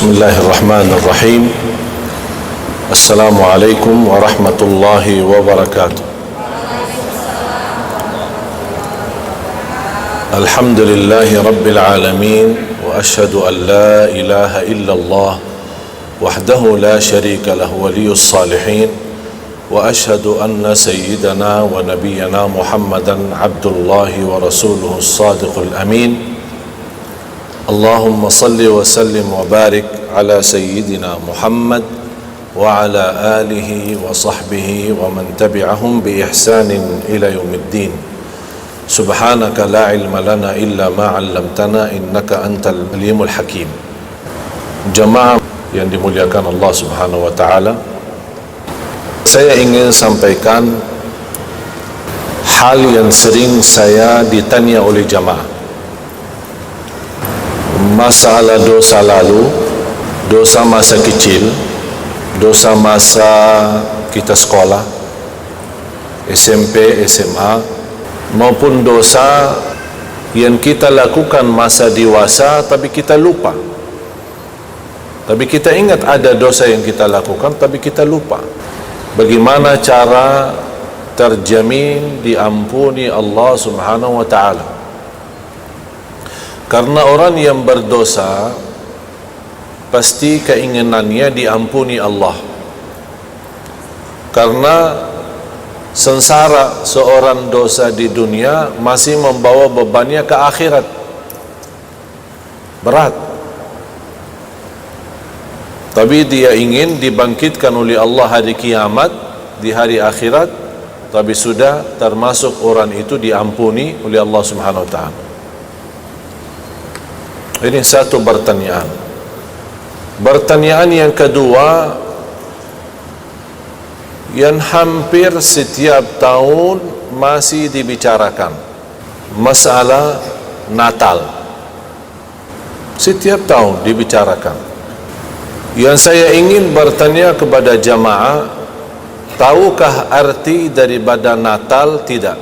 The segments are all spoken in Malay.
Bismillahirrahmanirrahim. Assalamualaikum warahmatullahi wabarakatuh. Alhamdulillahi rabbil alamin. Wa ashhadu an la ilaha illallah wahdahu la syarika lahu waliyus salihin. Wa ashhadu anna sayyidana wa nabiyyana Muhammadan abdullahi wa rasuluhu as-sadiqul amin. Allahumma salli wa sallim wa barik ala sayyidina Muhammad wa ala alihi wa sahbihi wa man tabi'ahum bi ihsanin ila yaumiddin. Subhanaka la ilma lana illa ma 'allamtana innaka antal alimul hakim. Jamaah yang dimuliakan Allah Subhanahu wa taala, saya ingin sampaikan hal yang sering saya ditanya oleh jamaah. Masalah dosa lalu, dosa masa kecil, dosa masa kita sekolah, SMP, SMA, maupun dosa yang kita lakukan masa dewasa tapi kita lupa. Tapi kita ingat ada dosa yang kita lakukan tapi kita lupa. Bagaimana cara terjamin diampuni Allah Subhanahu wa taala? Karena orang yang berdosa pasti keinginannya diampuni Allah. Karena sengsara seorang dosa di dunia masih membawa bebannya ke akhirat. Berat. Tapi dia ingin dibangkitkan oleh Allah hari kiamat, di hari akhirat, tapi sudah termasuk orang itu diampuni oleh Allah Subhanahu wa taala. Ini satu pertanyaan. Pertanyaan yang kedua, yang hampir setiap tahun masih dibicarakan, masalah Natal. Setiap tahun dibicarakan. Yang saya ingin bertanya kepada jamaah, tahukah arti daripada Natal? Tidak.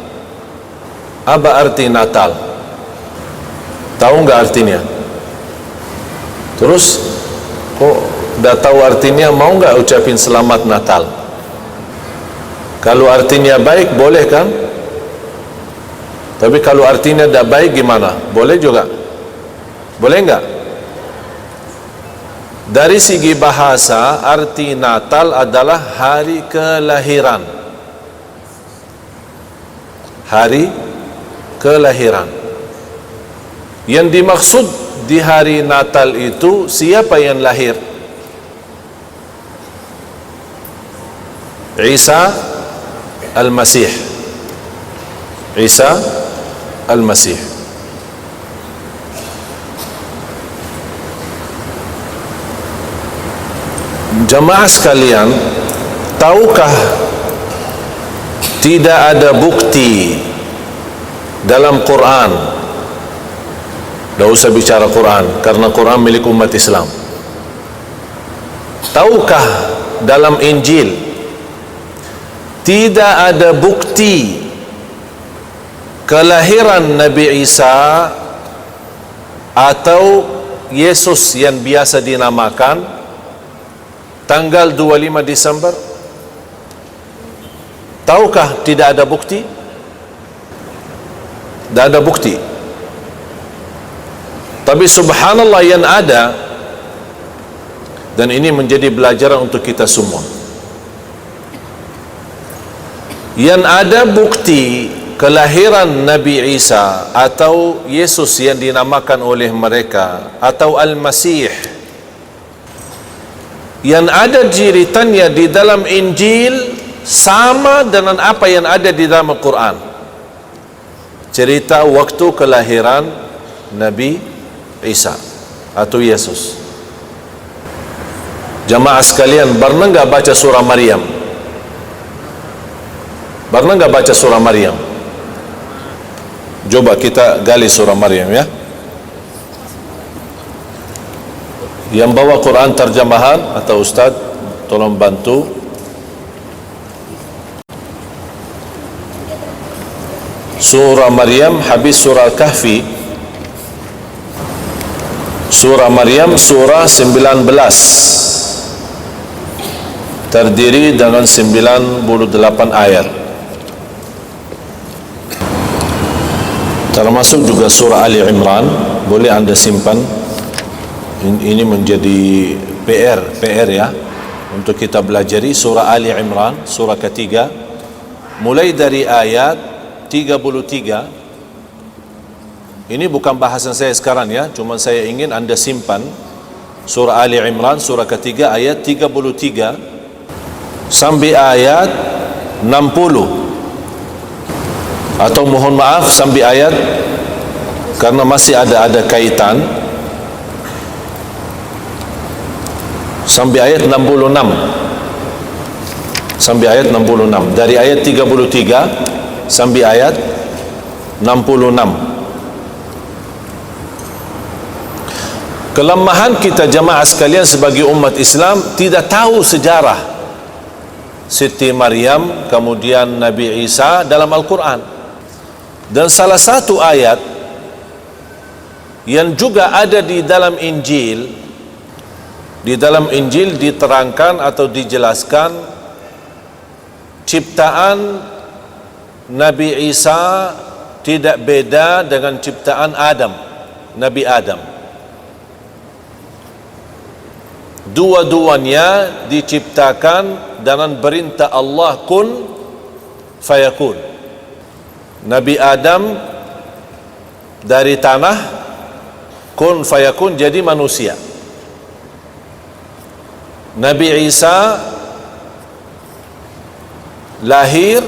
Apa arti Natal? Tahu nggak artinya? Terus kok dah tahu artinya, mau nggak ucapin selamat Natal? Kalau artinya baik boleh kan? Tapi kalau artinya tidak baik gimana? Boleh juga? Boleh nggak? Dari segi bahasa, arti Natal adalah hari kelahiran. Hari kelahiran. Yang dimaksud di hari Natal itu siapa yang lahir? Isa Al-Masih. Isa Al-Masih. Jamaah sekalian, tahukah tidak ada bukti dalam Quran? Tidak usah bicara Quran, karena Quran milik umat Islam. Tahukah dalam Injil tidak ada bukti kelahiran Nabi Isa atau Yesus yang biasa dinamakan tanggal 25 Desember? Tahukah tidak ada bukti? Tidak ada bukti. Tapi subhanallah yang ada, dan ini menjadi pelajaran untuk kita semua, yang ada bukti kelahiran Nabi Isa atau Yesus yang dinamakan oleh mereka atau Al-Masih, yang ada ceritanya di dalam Injil sama dengan apa yang ada di dalam Al-Quran. Cerita waktu kelahiran Nabi Isa atau Yesus. Jamaah sekalian, pernah nggak baca surah Maryam? Pernah nggak baca surah Maryam? Coba kita gali surah Maryam ya. Yang bawa Quran terjemahan atau Ustaz, tolong bantu. Surah Maryam habis surah Al-Kahfi. Surah Maryam surah 19, terdiri dengan 98 ayat. Termasuk juga surah Ali Imran, boleh anda simpan. Ini menjadi PR ya, untuk kita belajari surah Ali Imran, surah ketiga, mulai dari ayat 33. Ini bukan bahasan saya sekarang ya, cuma saya ingin anda simpan surah Ali Imran, surah ketiga, ayat 33 sampai ayat 60, atau mohon maaf sampai ayat, karena masih ada kaitan, sampai ayat 66, sampai ayat 66, dari ayat 33 sampai ayat 66. Kelemahan kita jamaah sekalian sebagai umat Islam, tidak tahu sejarah Siti Maryam kemudian Nabi Isa dalam Al-Quran. Dan salah satu ayat yang juga ada di dalam Injil, diterangkan atau dijelaskan ciptaan Nabi Isa tidak beda dengan ciptaan Adam, Nabi Adam. Dua-duanya diciptakan dengan perintah Allah, kun fayakun. Nabi Adam dari tanah, kun fayakun, jadi manusia. Nabi Isa lahir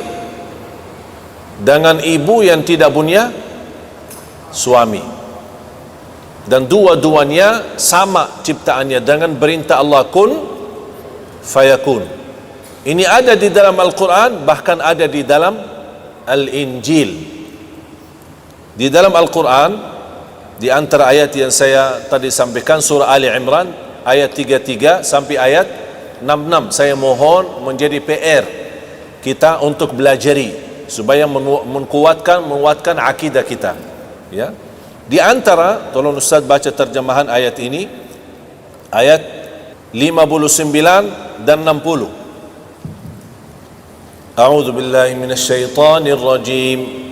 dengan ibu yang tidak punya suami, dan dua-duanya sama ciptaannya dengan perintah Allah, kun fayakun. Ini ada di dalam Al-Quran, bahkan ada di dalam Al-Injil. Di dalam Al-Quran, di antara ayat yang saya tadi sampaikan, surah Ali Imran ayat 33 sampai ayat 66, saya mohon menjadi PR kita untuk belajari supaya menguatkan akidah kita ya. Di antara, tolong Ustaz baca terjemahan ayat ini, ayat 59 dan 60. A'udzu billahi minasy syaithanir rajim.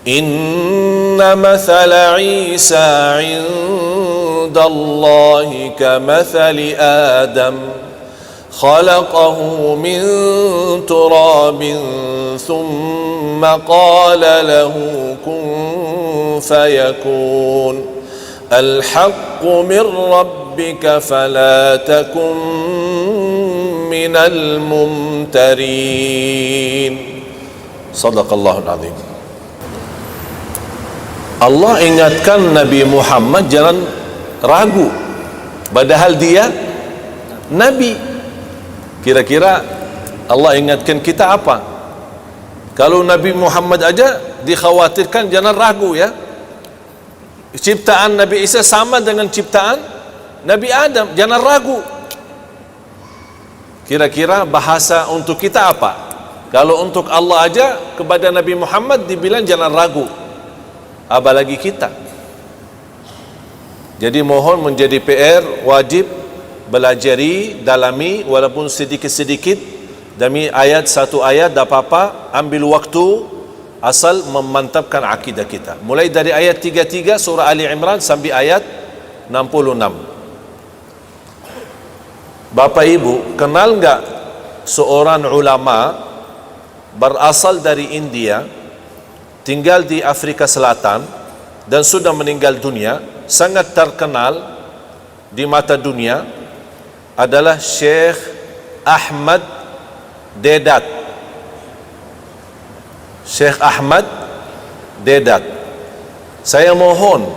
Inna mathala Isa 'indallahi kamathali Adam khalaqahu min turabin thumma qala lahu kun fayakun. Al-haqqu min rabbika fala takun minal mumtarin. Sadaqallahul azim. Allah ingatkan Nabi Muhammad jangan ragu, padahal dia Nabi. Kira-kira Allah ingatkan kita apa? Kalau Nabi Muhammad aja dikhawatirkan jangan ragu ya. Ciptaan Nabi Isa sama dengan ciptaan Nabi Adam, jangan ragu. Kira-kira bahasa untuk kita apa? Kalau untuk Allah aja kepada Nabi Muhammad dibilang jangan ragu, apalagi kita. Jadi mohon menjadi PR, wajib belajari, dalami walaupun sedikit-sedikit demi ayat, satu ayat tak apa-apa, ambil waktu asal memantapkan akidah kita. Mulai dari ayat 33 surah Ali Imran sampai ayat 66. Bapak Ibu, kenal enggak seorang ulama berasal dari India, tinggal di Afrika Selatan dan sudah meninggal dunia, sangat terkenal di mata dunia, adalah Syekh Ahmad Deedat. Syekh Ahmad Deedat. Saya mohon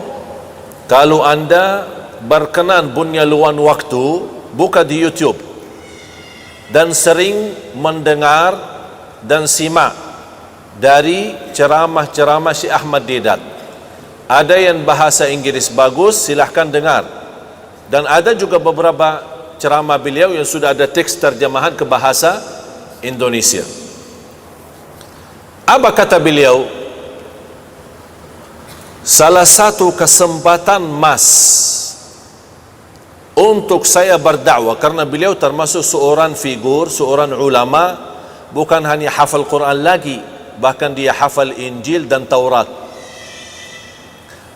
kalau anda berkenan punya luang waktu, buka di YouTube dan sering mendengar dan simak dari ceramah-ceramah Syekh Ahmad Deedat. Ada yang bahasa Inggris bagus, silahkan dengar, dan ada juga beberapa ceramah beliau yang sudah ada teks terjemahan ke bahasa Indonesia. Apa kata beliau? Salah satu kesempatan emas untuk saya berdakwah, karena beliau termasuk seorang figur, seorang ulama, bukan hanya hafal Quran lagi, bahkan dia hafal Injil dan Taurat.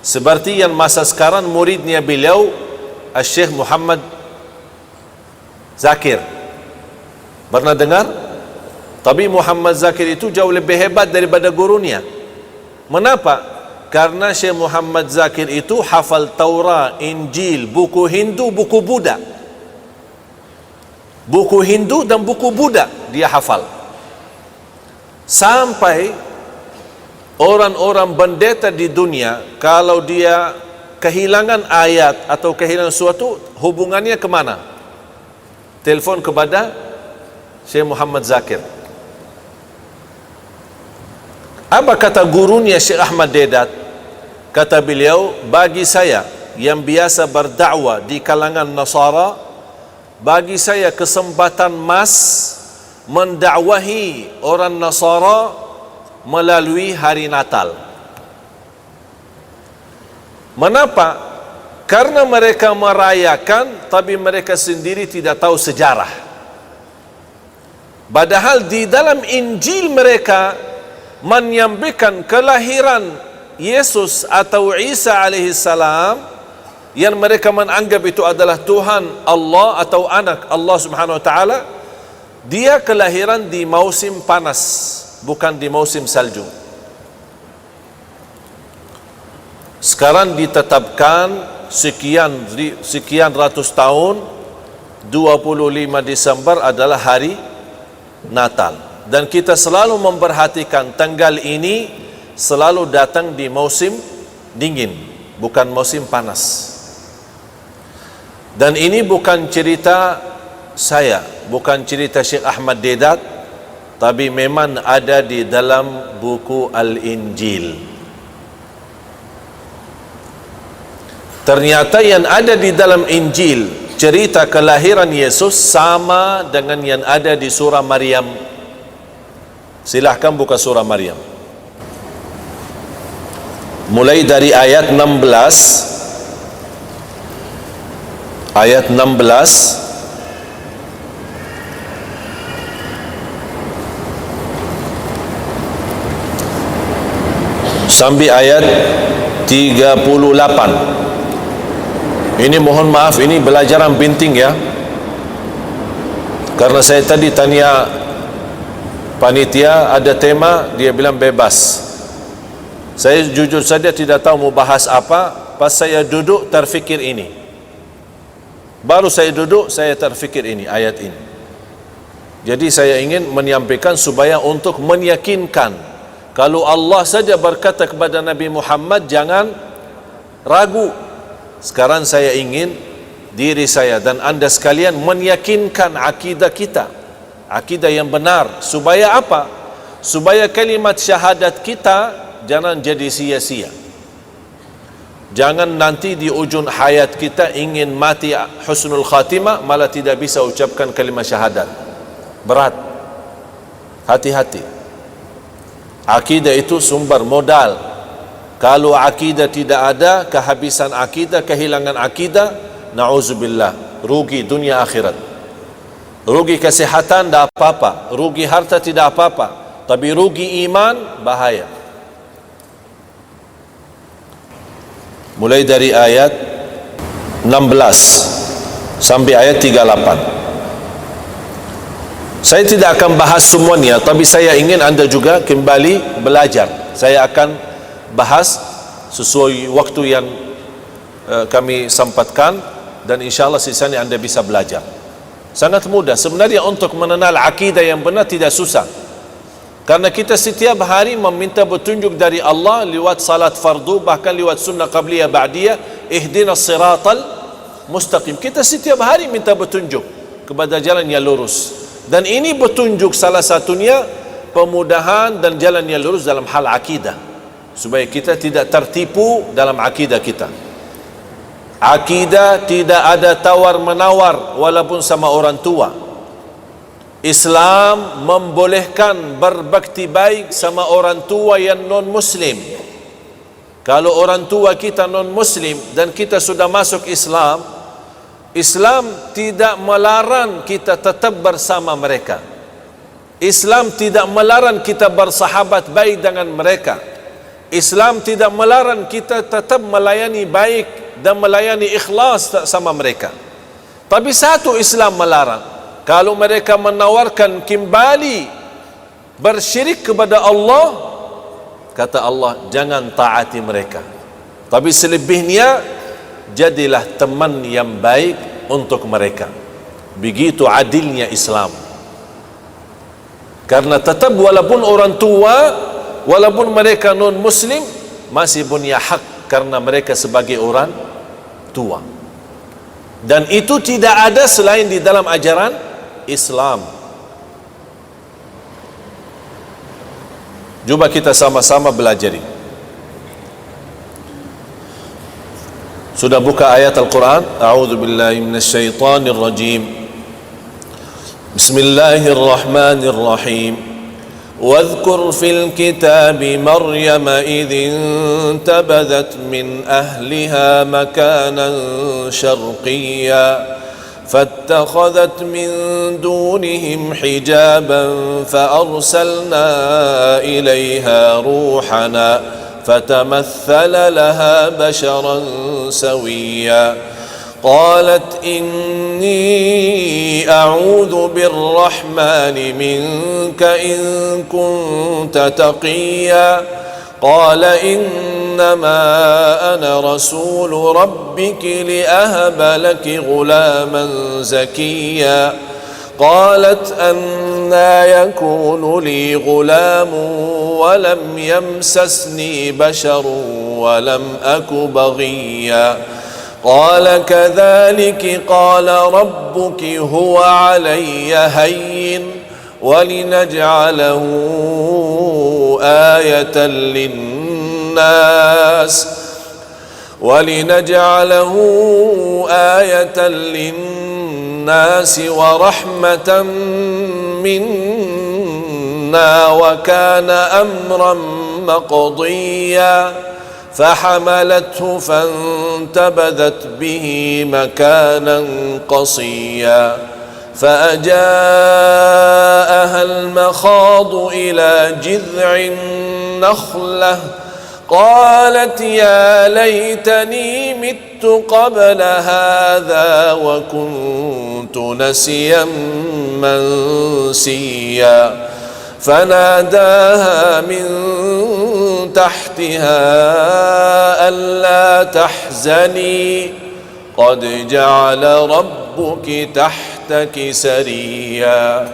Seperti yang masa sekarang muridnya beliau Syekh Muhammad Zakir. Pernah dengar? Tapi Muhammad Zakir itu jauh lebih hebat daripada gurunya. Mengapa? Karena Syekh Muhammad Zakir itu hafal Taurat, Injil, buku Hindu, buku Buddha. Buku Hindu dan buku Buddha dia hafal. Sampai orang-orang pendeta di dunia, kalau dia kehilangan ayat atau kehilangan sesuatu, hubungannya kemana? Telepon kepada Syekh Muhammad Zakir. Apa kata gurunya Syekh Ahmad Deedat? Kata beliau, bagi saya yang biasa berdakwah di kalangan Nasara, bagi saya kesempatan emas mendakwahi orang Nasara melalui hari Natal. Mengapa? Karena mereka merayakan, tapi mereka sendiri tidak tahu sejarah. Padahal di dalam Injil mereka menyampaikan kelahiran Yesus atau Isa alaihissalam, yang mereka menganggap itu adalah Tuhan Allah atau anak Allah subhanahu wa ta'ala. Dia kelahiran di musim panas, bukan di musim salju. Sekarang ditetapkan sekian ratus tahun, 25 Desember adalah hari Natal. Dan kita selalu memperhatikan tanggal ini selalu datang di musim dingin, bukan musim panas. Dan ini bukan cerita saya, bukan cerita Syekh Ahmad Deedat, tapi memang ada di dalam buku Al-Injil. Ternyata yang ada di dalam Injil, cerita kelahiran Yesus sama dengan yang ada di surah Maryam. Silahkan buka surah Maryam. Mulai dari ayat 16. Ayat 16 sampai ayat 38. Ini mohon maaf, ini belajaran penting ya, karena saya tadi tanya panitia ada tema, dia bilang bebas. Saya jujur saja tidak tahu mau bahas apa. Pas saya duduk terfikir ini, baru saya duduk saya terfikir ini, ayat ini. Jadi saya ingin menyampaikan supaya untuk meyakinkan, kalau Allah saja berkata kepada Nabi Muhammad jangan ragu. Sekarang saya ingin diri saya dan anda sekalian meyakinkan akidah kita, akidah yang benar. Supaya apa? Supaya kalimat syahadat kita jangan jadi sia-sia. Jangan nanti di ujung hayat kita ingin mati husnul khatimah, malah tidak bisa ucapkan kalimat syahadat. Berat. Hati-hati. Akidah itu sumber modal. Kalau akidah tidak ada, kehabisan akidah, kehilangan akidah, na'udzubillah, rugi dunia akhirat. Rugi kesehatan tidak apa-apa, rugi harta tidak apa-apa, tapi rugi iman bahaya. Mulai dari ayat 16 sampai ayat 38. Saya tidak akan bahas semuanya, tapi saya ingin anda juga kembali belajar. Saya akan bahas sesuai waktu yang kami sempatkan, dan insyaAllah sisanya anda bisa belajar. Sangat mudah sebenarnya untuk mengenal akidah yang benar, tidak susah. Karena kita setiap hari meminta petunjuk dari Allah lewat salat fardu, bahkan lewat sunnah qabliyah ba'diyah, ihdinas siratal mustaqim. Kita setiap hari minta petunjuk kepada jalan yang lurus. Dan ini petunjuk salah satunya pemudahan dan jalan yang lurus dalam hal akidah, supaya kita tidak tertipu dalam akidah kita. Akidah tidak ada tawar-menawar walaupun sama orang tua. Islam membolehkan berbakti baik sama orang tua yang non-muslim. Kalau orang tua kita non-muslim dan kita sudah masuk Islam, Islam tidak melarang kita tetap bersama mereka. Islam tidak melarang kita bersahabat baik dengan mereka. Islam tidak melarang kita tetap melayani baik dan melayani ikhlas sama mereka. Tapi satu Islam melarang, kalau mereka menawarkan kembali bersyirik kepada Allah, kata Allah, jangan taati mereka. Tapi selebihnya, jadilah teman yang baik untuk mereka. Begitu adilnya Islam. Karena tetap walaupun orang tua, walaupun mereka non muslim, masih punya hak karena mereka sebagai orang tua. Dan itu tidak ada selain di dalam ajaran Islam. Coba kita sama-sama belajar. Sudah buka ayat Al-Quran? A'udzu billahi minasyaitonir rajim. Bismillahirrahmanirrahim. واذكر في الكتاب مريم إذ انتبذت من أهلها مكانا شرقيا فاتخذت من دونهم حجابا فأرسلنا إليها روحنا فتمثل لها بشرا سويا قالت إني أعوذ بالرحمن منك إن كنت تقيا قال إنما أنا رسول ربك لأهب لك غلاما زكيا قالت أنى يكون لي غلام ولم يمسسني بشر ولم أك بغيا قال كذلك قال ربك هو علي هين ولنجعله آية للناس ورحمة منا وكان أمرا مقضيا فحملته فانتبذت به مكانا قصيا فأجاءها المخاض إلى جذع النخلة قالت يا ليتني مت قبل هذا وكنت نسيا منسيا فناداها من تحتها ألا تحزني قد جعل ربك تحتك سريا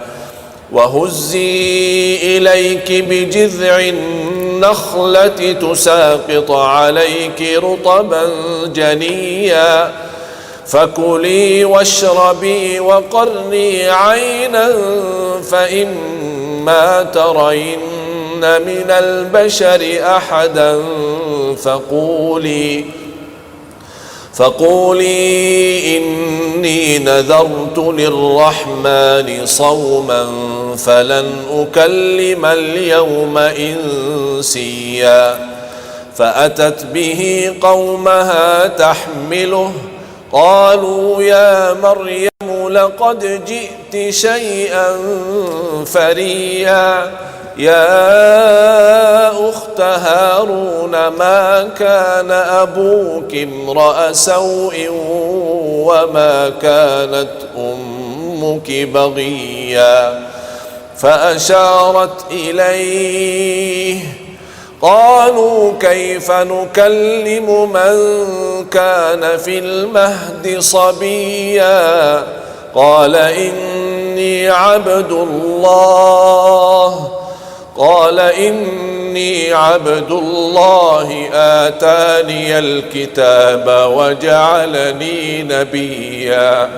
وهزي إليك بجذع النخلة تساقط عليك رطبا جنيا فكلي واشربي وقري عينا فإما ترين من البشر أحدا فقولي إني نذرت للرحمن صوما فلن أكلم اليوم إنسيا فأتت به قومها تحمله قالوا يا مريم لقد جئت شيئا فريا يا أخت هارون ما كان أبوك امرأ سوء وما كانت أمك بغيا فأشارت إليه قالوا كيف نكلم من كان في المهد صبيا قال إني عبد الله آتاني الكتاب وجعلني نبيا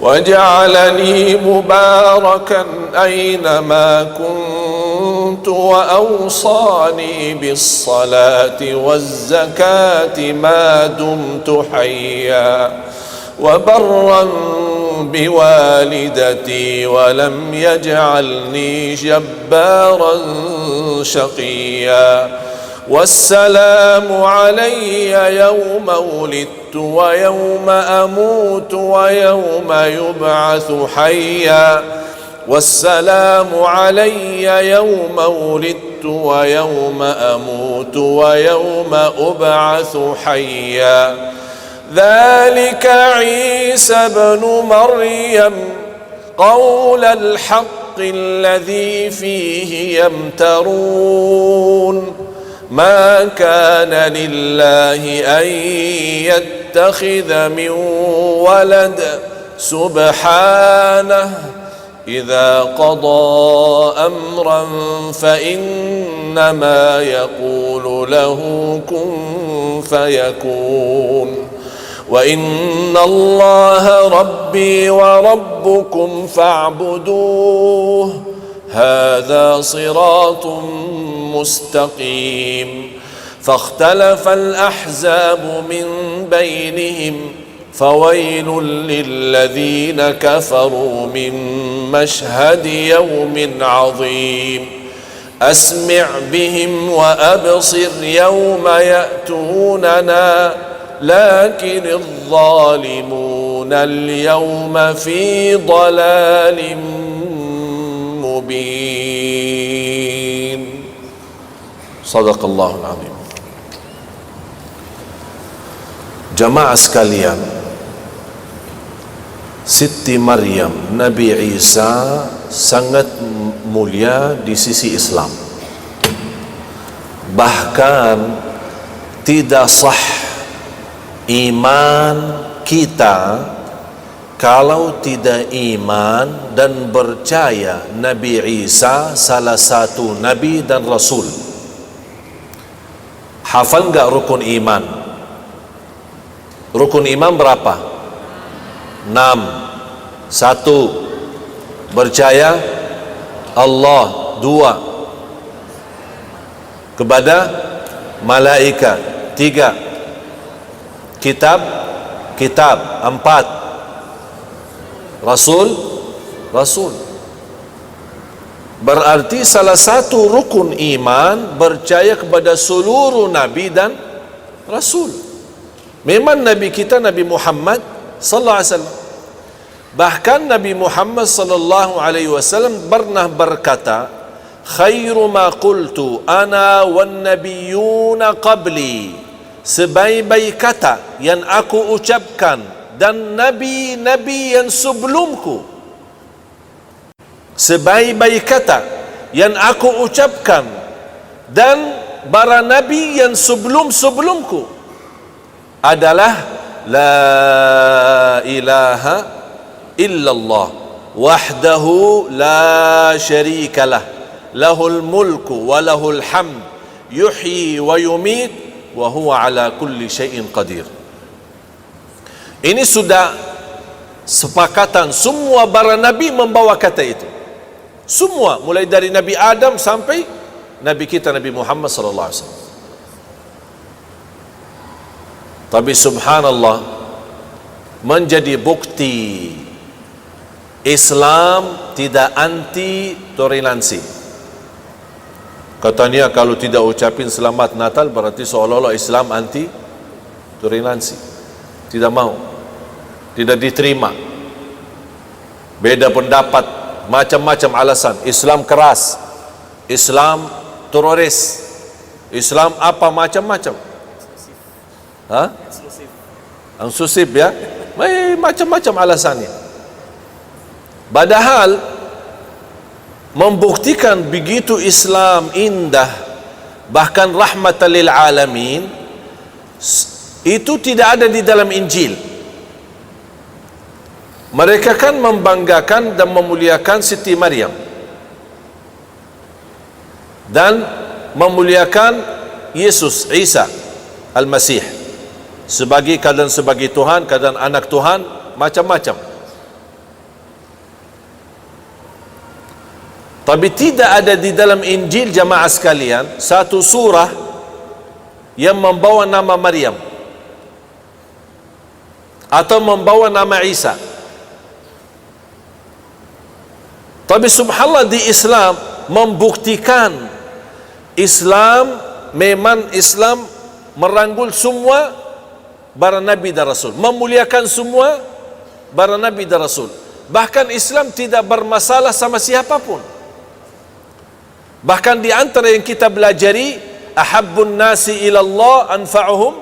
وجعلني مباركا أينما كنت وأوصاني بالصلاة والزكاة ما دمت حيا وبرا بوالدتي ولم يجعلني جبارا شقيا والسلام علي يوم ولدت ويوم أموت ويوم يبعث حيا والسلام علي يوم ولدت ويوم أموت ويوم أبعث حيا ذلك عيسى ابن مريم قول الحق الذي فيه يمترون ما كان لله أن يتخذ من ولد سبحانه إذا قضى أمرا فإنما يقول له كن فيكون وإن الله ربي وربكم فاعبدوه هذا صراط مستقيم فاختلف الأحزاب من بينهم فويل للذين كفروا من مشهد يوم عظيم أسمع بهم وأبصر يوم يأتوننا لكن الظالمون اليوم في ضلال مبين صدق الله العظيم. Jamaah sekalian, Siti Maryam, Nabi Isa sangat mulia di sisi Islam. Bahkan tidak sah iman kita kalau tidak iman dan percaya Nabi Isa salah satu Nabi dan Rasul. Hafal enggak rukun iman? Rukun iman berapa? 6. 1. Percaya Allah. 2. Kepada malaikat. 3. Kitab. 4. Rasul. Berarti salah satu rukun iman percaya kepada seluruh Nabi dan Rasul. Memang Nabi kita Nabi Muhammad sallallahu alaihi wasallam. Bahkan Nabi Muhammad sallallahu alaihi wasallam pernah berkata, khairu ma qultu ana wan nabiyyuna qabli. Sebaik-baik kata yang aku ucapkan dan nabi-nabi yang sebelumku. Sebaik-baik kata yang aku ucapkan dan para nabi yang sebelum-sebelumku adalah la ilaha illallah wahdahu la syarikalah lahul mulku wa lahul hamd yuhyi wa yumit wa huwa ala kulli syai'in qadir. Ini sudah sepakatan semua para nabi membawa kata itu. Semua mulai dari Nabi Adam sampai Nabi kita Nabi Muhammad sallallahu alaihi wasallam. Tapi subhanallah, menjadi bukti Islam tidak anti toleransi. Katanya kalau tidak ucapin selamat Natal berarti seolah-olah Islam anti toleransi. Tidak mau, tidak diterima, beda pendapat, macam-macam alasan. Islam keras, Islam teroris, Islam apa macam-macam. Eksklusif ya, macam-macam alasannya. Padahal membuktikan begitu Islam indah, bahkan rahmatan lil alamin, itu tidak ada di dalam Injil. Mereka kan membanggakan dan memuliakan Siti Maryam dan memuliakan Yesus Isa Al-Masih sebagai kadang sebagai Tuhan, kadang anak Tuhan, macam-macam. Tapi tidak ada di dalam Injil jamaah sekalian satu surah yang membawa nama Maryam atau membawa nama Isa. Tapi subhanallah di Islam membuktikan Islam memang Islam merangkul semua para nabi dan rasul, memuliakan semua para nabi dan rasul. Bahkan Islam tidak bermasalah sama siapapun. Bahkan di antara yang kita belajari, ahabbun nasi ilallah anfa'uhum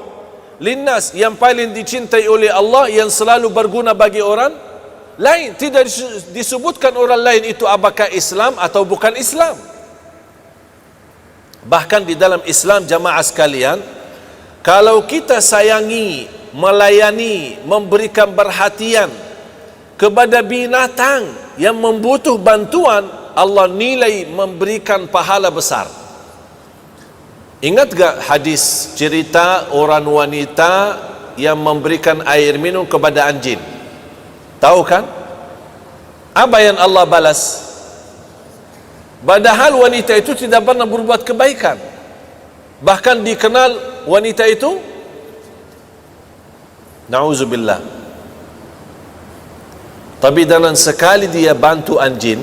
linnas, yang paling dicintai oleh Allah, yang selalu berguna bagi orang lain. Tidak disebutkan orang lain itu apakah Islam atau bukan Islam. Bahkan di dalam Islam, jamaah sekalian, kalau kita sayangi, melayani, memberikan perhatian kepada binatang yang membutuh bantuan, Allah nilai memberikan pahala besar. Ingat gak hadis cerita orang wanita yang memberikan air minum kepada anjing? Tahu kan? Apa yang Allah balas? Padahal wanita itu tidak pernah berbuat kebaikan. Bahkan dikenal wanita itu, na'udzubillah, tapi dalam sekali dia bantu anjing,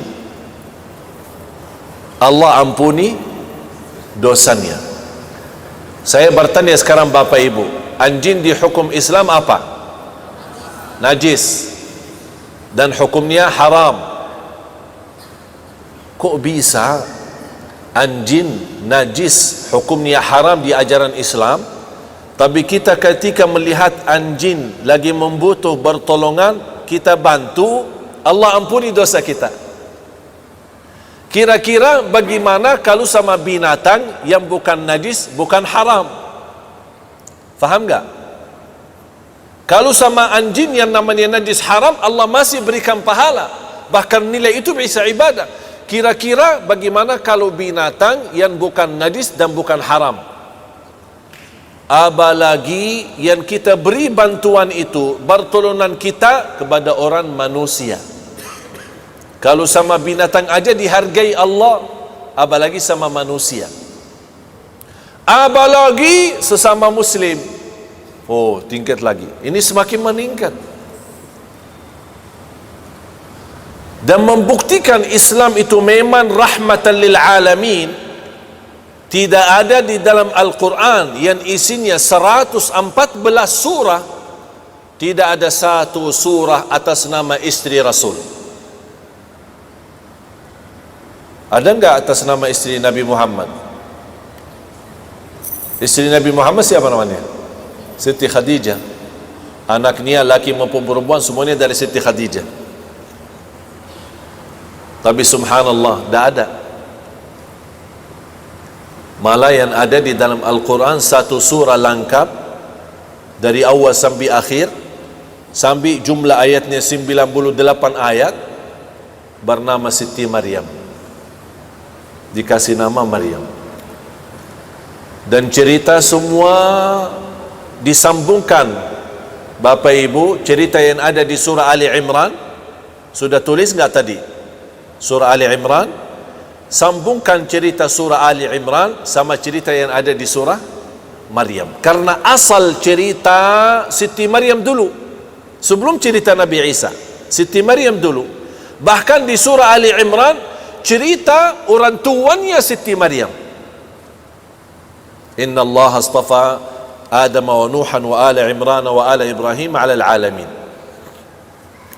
Allah ampuni dosanya. Saya bertanya sekarang Bapak Ibu, anjing di hukum Islam apa? Najis, dan hukumnya haram. Kok bisa anjing najis hukumnya haram di ajaran Islam, tapi kita ketika melihat anjing lagi membutuh pertolongan, kita bantu, Allah ampuni dosa kita? Kira-kira bagaimana kalau sama binatang yang bukan najis, bukan haram? Faham gak? Kalau sama anjing yang namanya najis haram, Allah masih berikan pahala, bahkan nilai itu bisa ibadah. Kira-kira bagaimana kalau binatang yang bukan najis dan bukan haram? Apalagi yang kita beri bantuan itu, pertolongan kita kepada orang manusia. Kalau sama binatang aja dihargai Allah, apalagi sama manusia, apalagi sesama muslim. Oh, tingkat lagi. Ini semakin meningkat. Dan membuktikan Islam itu memang rahmatan lil alamin. Tidak ada di dalam Al-Quran yang isinya 114 surah, tidak ada satu surah atas nama istri Rasul. Ada enggak atas nama istri Nabi Muhammad? Istri Nabi Muhammad siapa namanya? Siti Khadijah. Anaknya laki maupun perempuan semuanya dari Siti Khadijah. Tapi subhanallah, tidak ada. Malah yang ada di dalam Al-Quran satu surah lengkap dari awal sampai akhir, sampai jumlah ayatnya 98 ayat, bernama Siti Maryam, dikasih nama Maryam. Dan cerita semua disambungkan. Bapak Ibu, cerita yang ada di surah Ali Imran, sudah tulis nggak tadi? Surah Ali Imran, sambungkan cerita surah Ali Imran sama cerita yang ada di surah Maryam. Karena asal cerita Siti Maryam dulu, sebelum cerita Nabi Isa, Siti Maryam dulu. Bahkan di surah Ali Imran cerita orang tuanya Siti Maryam. Inna Allah astafa Adam wa Nuhan wa ala Imran wa ala Ibrahim ala alamin.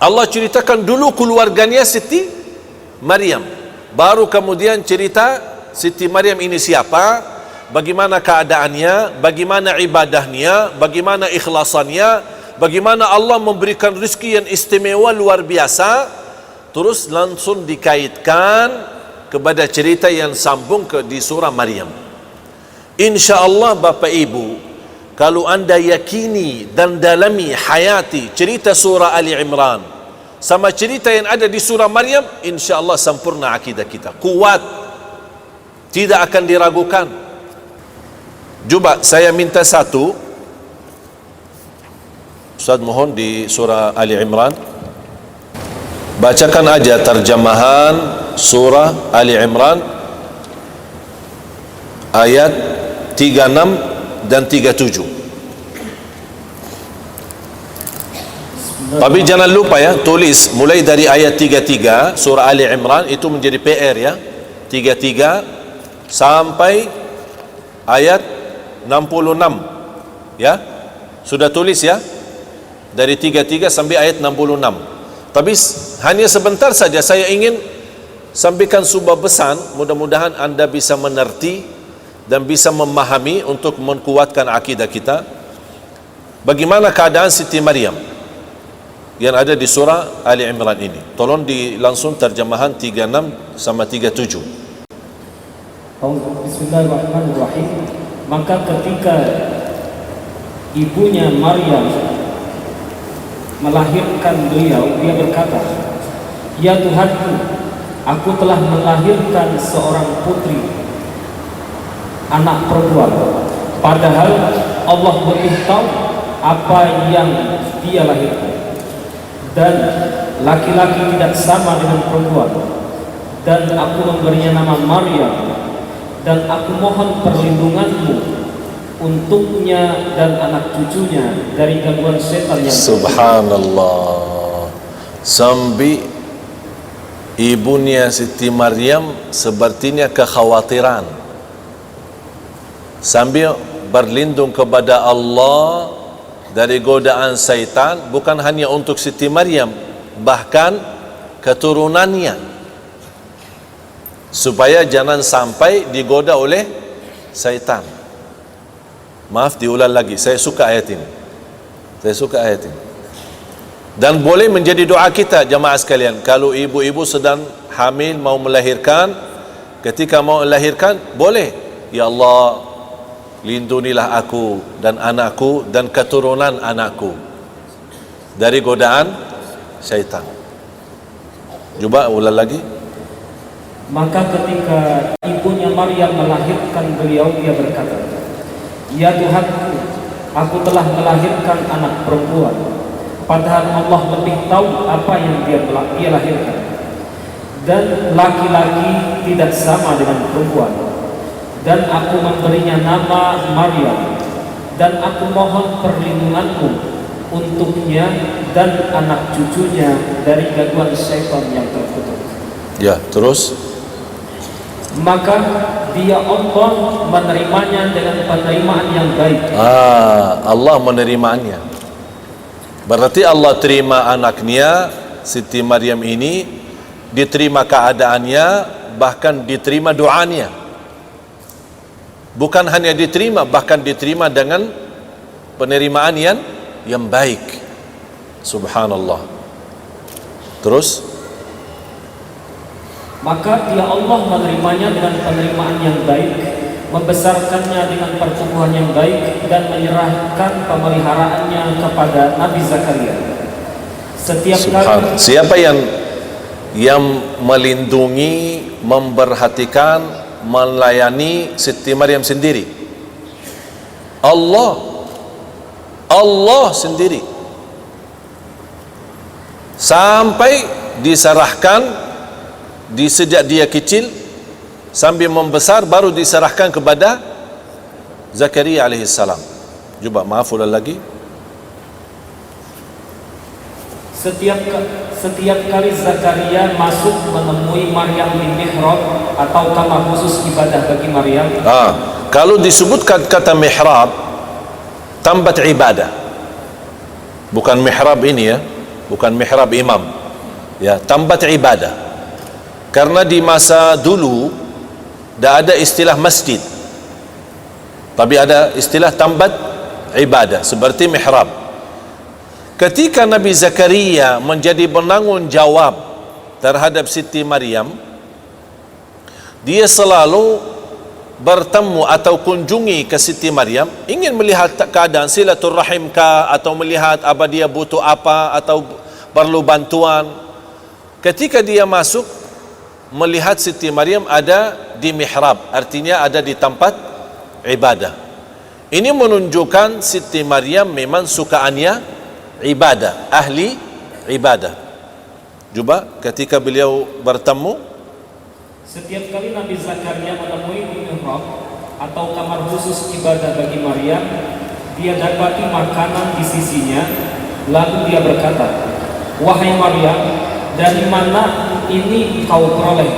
Allah ceritakan dulu keluarganya Siti Maryam, baru kemudian cerita Siti Maryam ini siapa, bagaimana keadaannya, bagaimana ibadahnya, bagaimana ikhlasannya, bagaimana Allah memberikan rezeki yang istimewa luar biasa. Terus langsung dikaitkan kepada cerita yang sambung di surah Maryam. InsyaAllah Bapak Ibu, kalau anda yakini dan dalami hayati cerita surah Ali Imran sama cerita yang ada di surah Maryam, insya Allah sempurna akidah kita, kuat, tidak akan diragukan. Coba saya minta satu, Ustaz mohon di surah Ali Imran, bacakan aja terjemahan surah Ali Imran ayat 36 dan 37. Tapi jangan lupa ya, tulis mulai dari ayat 33 surah Ali Imran, itu menjadi PR ya, 33 sampai ayat 66. Ya, sudah tulis ya, dari 33 sampai ayat 66. Tapi hanya sebentar saja saya ingin sampaikan sebuah pesan, mudah-mudahan anda bisa mengerti dan bisa memahami untuk menguatkan akidah kita. Bagaimana keadaan Siti Maryam yang ada di surah Ali Imran ini? Tolong langsung terjemahan 36 sama 37. Bismillahirrahmanirrahim. Maka ketika ibunya Maryam melahirkan beliau, dia berkata, "Ya Tuhanku, aku telah melahirkan seorang putri, anak perempuan. Padahal Allah lebih tahu apa yang dia lahirkan. Dan laki-laki tidak sama dengan perempuan. Dan aku memberinya nama Maryam. Dan aku mohon perlindunganmu untuknya dan anak cucunya dari gangguan setan yang..." Subhanallah. Sambil ibunya Siti Maryam sepertinya kekhawatiran, sambil berlindung kepada Allah dari godaan syaitan, bukan hanya untuk Siti Maryam, bahkan keturunannya, supaya jangan sampai digoda oleh syaitan. Maaf, diulang lagi, saya suka ayat ini. Dan boleh menjadi doa kita jamaah sekalian. Kalau ibu-ibu sedang hamil mau melahirkan, ketika mau melahirkan, boleh, ya Allah, lindungilah aku dan anakku dan keturunan anakku dari godaan syaitan. Coba ulang lagi. Maka ketika ibunya Maryam melahirkan beliau, dia berkata, "Ya Tuhanku, aku telah melahirkan anak perempuan. Padahal Allah lebih tahu apa yang dia lahirkan. Dan laki-laki tidak sama dengan perempuan. Dan aku memberinya nama Maryam. Dan aku mohon perlindunganmu untuknya dan anak cucunya dari gangguan syaitan yang terkutuk." Ya, terus. Maka dia Allah menerimanya dengan penerimaan yang baik. Allah menerimanya. Berarti Allah terima anaknya Siti Maryam ini, diterima keadaannya, bahkan diterima doanya. Bukan hanya diterima, bahkan diterima dengan penerimaan yang baik. Subhanallah. Terus, maka dia Allah menerimanya dengan penerimaan yang baik, membesarkannya dengan pertumbuhan yang baik, dan menyerahkan pemeliharaannya kepada Nabi Zakaria. Setiap kali, siapa yang melindungi, memperhatikan, melayani Siti Maryam sendiri? Allah sendiri. Sampai diserahkan sejak dia kecil sambil membesar, baru diserahkan kepada Zakaria alaihissalam. Coba maaf ulang lagi. Setiap kali Zakaria masuk menemui Maryam di mihrab atau kamar khusus ibadah bagi Maryam. Kalau disebutkan kata mihrab, tempat ibadah, bukan mihrab ini ya, bukan mihrab imam ya, tempat ibadah. Karena di masa dulu tidak ada istilah masjid, tapi ada istilah tempat ibadah seperti mihrab. Ketika Nabi Zakaria menjadi penanggung jawab terhadap Siti Maryam, dia selalu bertemu atau kunjungi ke Siti Maryam, ingin melihat keadaan silaturahim kah, atau melihat apa dia butuh apa, atau perlu bantuan. Ketika dia masuk, melihat Siti Maryam ada di mihrab, artinya ada di tempat ibadah. Ini menunjukkan Siti Maryam memang sukaannya ibadah, ahli ibadah. Coba ketika beliau bertemu, setiap kali Nabi Zakaria menemui di mihrab atau kamar khusus ibadah bagi Maryam, dia dapati makanan di sisinya. Lalu dia berkata, "Wahai Maryam, dari mana ini kau peroleh?"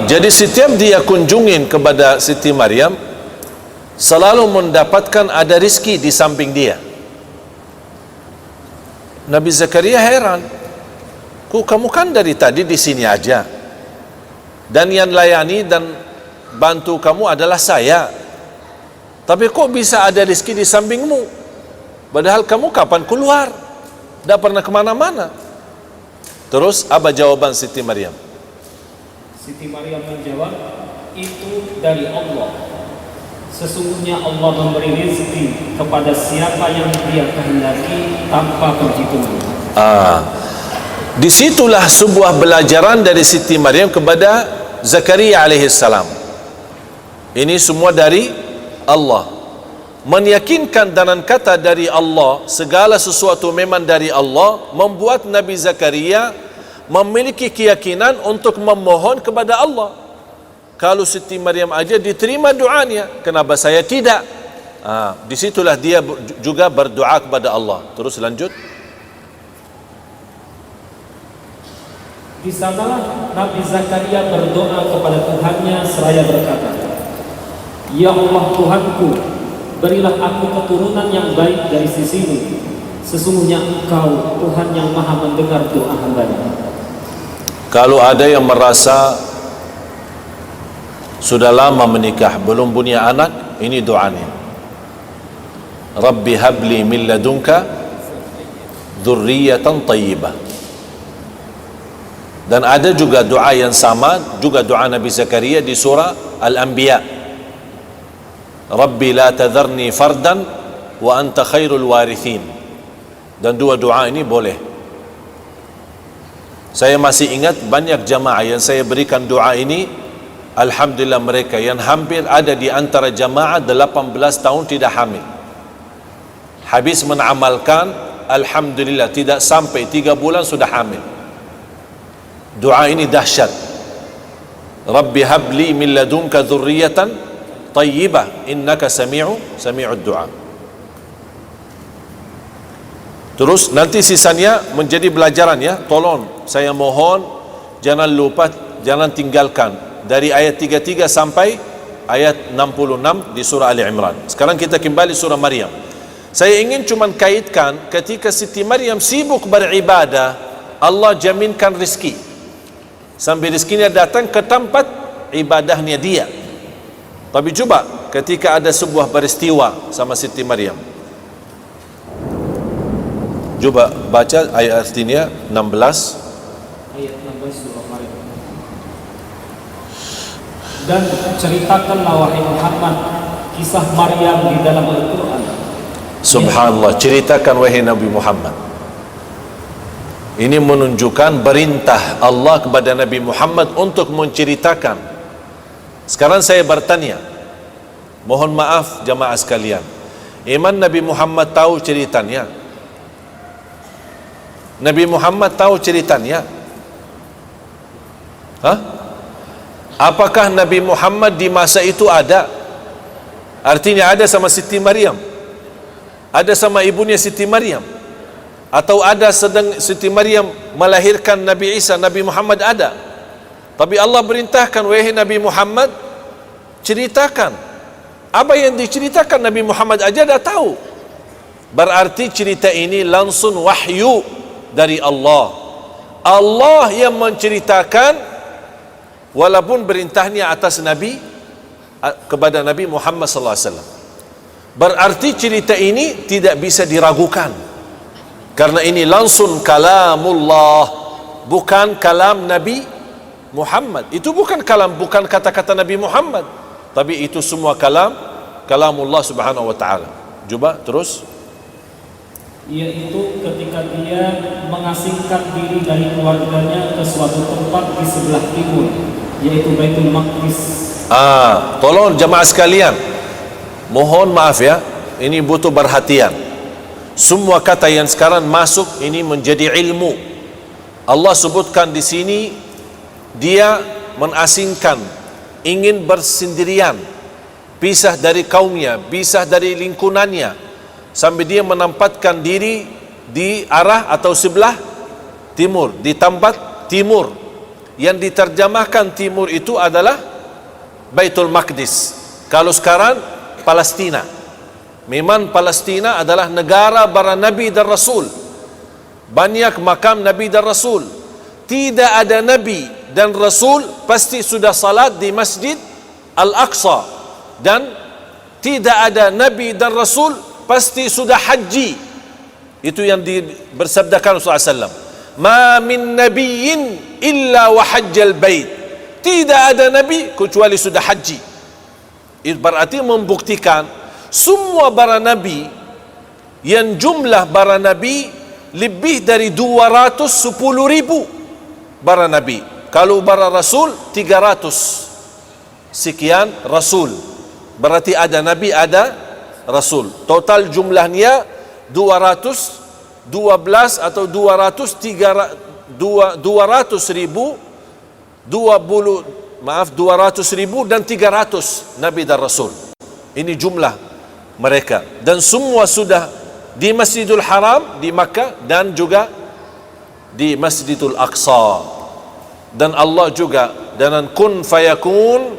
jadi setiap dia kunjungin kepada Siti Maryam, selalu mendapatkan ada rizki di samping dia. Nabi Zakaria heran, kamu kan dari tadi di sini aja, dan yang layani dan bantu kamu adalah saya, tapi kok bisa ada rizki di sampingmu, padahal kamu kapan keluar, tidak pernah kemana-mana. Terus apa jawaban Siti Maryam? Siti Maryam menjawab, itu dari Allah. Sesungguhnya Allah memberi rezeki kepada siapa yang Dia kehendaki tanpa perhitungan. Disitulah sebuah pelajaran dari Siti Maryam kepada Zakaria alaihissalam. Ini semua dari Allah. Meyakinkan dengan kata dari Allah, segala sesuatu memang dari Allah, membuat Nabi Zakaria memiliki keyakinan untuk memohon kepada Allah. Kalau Siti Maryam aja diterima doanya, kenapa saya tidak? Disitulah dia juga berdoa kepada Allah. Terus lanjut. Di sanalah Nabi Zakaria berdoa kepada Tuhannya seraya berkata, Ya Allah Tuhanku, berilah aku keturunan yang baik dari sisimu. Sesungguhnya Engkau Tuhan yang maha mendengar doa hamba-Nya. Kalau ada yang merasa sudah lama menikah belum punya anak, ini doanya, Rabbi habli min ladunka dzurriyyatan thayyibah. Dan ada juga doa yang sama, juga doa Nabi Zakaria di surah Al-Anbiya, Rabbi la tadharni fardan wa anta khairul warithin. Dan dua doa ini boleh. Saya masih ingat banyak jamaah yang saya berikan doa ini, alhamdulillah mereka yang hampir ada di antara jamaah 18 tahun tidak hamil, habis menamalkan, alhamdulillah tidak sampai 3 bulan sudah hamil. Doa ini dahsyat. Rabbi habli min ladunka dzurriyyatan thayyibah innaka sami'ud du'a. Terus nanti sisanya menjadi pelajaran ya. Tolong saya mohon jangan lupa, jangan tinggalkan dari ayat 33 sampai ayat 66 di surah Ali Imran. Sekarang kita kembali surah Maryam. Saya ingin cuman kaitkan ketika Siti Maryam sibuk beribadah, Allah jaminkan rizki. Sampai rizkinya datang ke tempat ibadahnya dia. Tapi coba ketika ada sebuah peristiwa sama Siti Maryam, coba baca ayat artinya 16. Ayat 16 surah Maryam. Dan ceritakanlah wahai Muhammad kisah Maryam di dalam Al-Quran. Subhanallah, ceritakan wahai Nabi Muhammad. Ini menunjukkan perintah Allah kepada Nabi Muhammad untuk menceritakan. Sekarang saya bertanya, mohon maaf jamaah sekalian, iman Nabi Muhammad tahu ceritanya? Nabi Muhammad tahu ceritanya? Apakah Nabi Muhammad di masa itu ada? Artinya ada sama Siti Maryam, ada sama ibunya Siti Maryam, atau ada sedang Siti Maryam melahirkan Nabi Isa, Nabi Muhammad ada. Tapi Allah perintahkan, wahai Nabi Muhammad, ceritakan. Apa yang diceritakan Nabi Muhammad aja dah tahu. Berarti cerita ini langsung wahyu dari Allah. Allah yang menceritakan, walaupun perintahnya atas Nabi, kepada Nabi Muhammad sallallahu alaihi wasallam. Berarti cerita ini tidak bisa diragukan, karena ini langsung kalamullah, bukan kalam Nabi Muhammad. Itu bukan kalam, bukan kata-kata Nabi Muhammad, tapi itu semua kalamullah subhanahu wa ta'ala. Coba terus. Yaitu ketika dia mengasingkan diri dari keluarganya ke suatu tempat di sebelah timur, yaitu Baitul Maqdis. Tolong jemaah sekalian, mohon maaf ya, ini butuh perhatian. Semua kata yang sekarang masuk ini menjadi ilmu. Allah sebutkan di sini dia mengasingkan, ingin bersendirian, pisah dari kaumnya, pisah dari lingkungannya, sampai dia menempatkan diri di arah atau sebelah timur, di tempat timur. Yang diterjemahkan timur itu adalah Baitul Maqdis. Kalau sekarang Palestina. Memang Palestina adalah negara para Nabi dan Rasul. Banyak makam Nabi dan Rasul. Tidak ada Nabi dan Rasul pasti sudah salat di Masjid Al-Aqsa. Dan tidak ada Nabi dan Rasul pasti sudah haji. Itu yang bersabdakan Rasulullah SAW. Ma min nabiyyin illa wa hajjal bait. Tidak ada Nabi kecuali sudah haji. Itu berarti membuktikan semua para Nabi, yang jumlah para Nabi lebih dari 210 ribu para Nabi. Kalau para Rasul 300 sekian Rasul. Berarti ada Nabi, ada Rasul. Total jumlahnya 212 atau 200 ribu 200 ribu dan 300 Nabi dan Rasul. Ini jumlah mereka. Dan semua sudah di Masjidul Haram di Makkah dan juga di Masjidul Aqsa. Dan Allah juga dengan kun fayakun,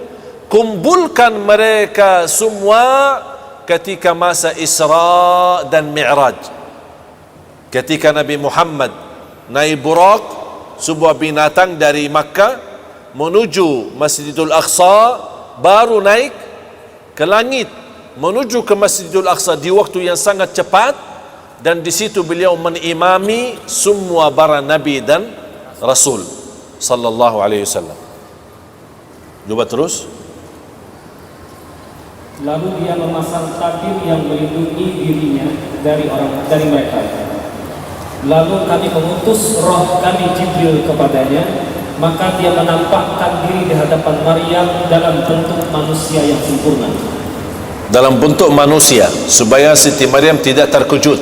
kumpulkan mereka semua ketika masa Isra dan Mi'raj. Ketika Nabi Muhammad naik Buraq, sebuah binatang dari Makkah menuju Masjidul Aqsa, baru naik ke langit menuju ke Masjidul Aqsa di waktu yang sangat cepat, dan di situ beliau menimami semua para nabi dan rasul sallallahu alaihi wasallam. Coba terus. Lalu dia memasang tabir yang melindungi dirinya dari mereka. Lalu kami mengutus roh kami Jibril kepadanya, maka dia menampakkan diri di hadapan Maryam dalam bentuk manusia yang sempurna. Dalam bentuk manusia, supaya Siti Maryam tidak terkejut.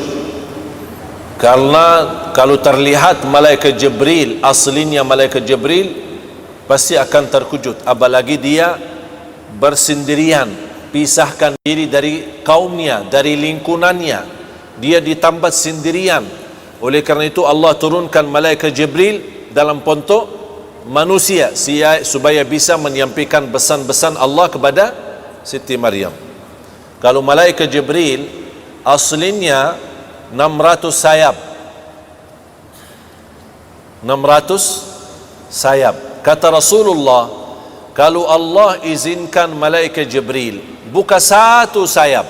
Karena kalau terlihat malaikat Jibril, aslinya malaikat Jibril, pasti akan terkejut. Apalagi dia bersendirian, pisahkan diri dari kaumnya, dari lingkungannya. Dia di tempat sendirian. Oleh karena itu Allah turunkan malaikat Jibril dalam bentuk manusia supaya bisa menyampaikan pesan-pesan Allah kepada Siti Maryam. Kalau malaikat Jibril aslinya 600 sayap. 600 sayap. Kata Rasulullah, kalau Allah izinkan malaikat Jibril buka satu sayap,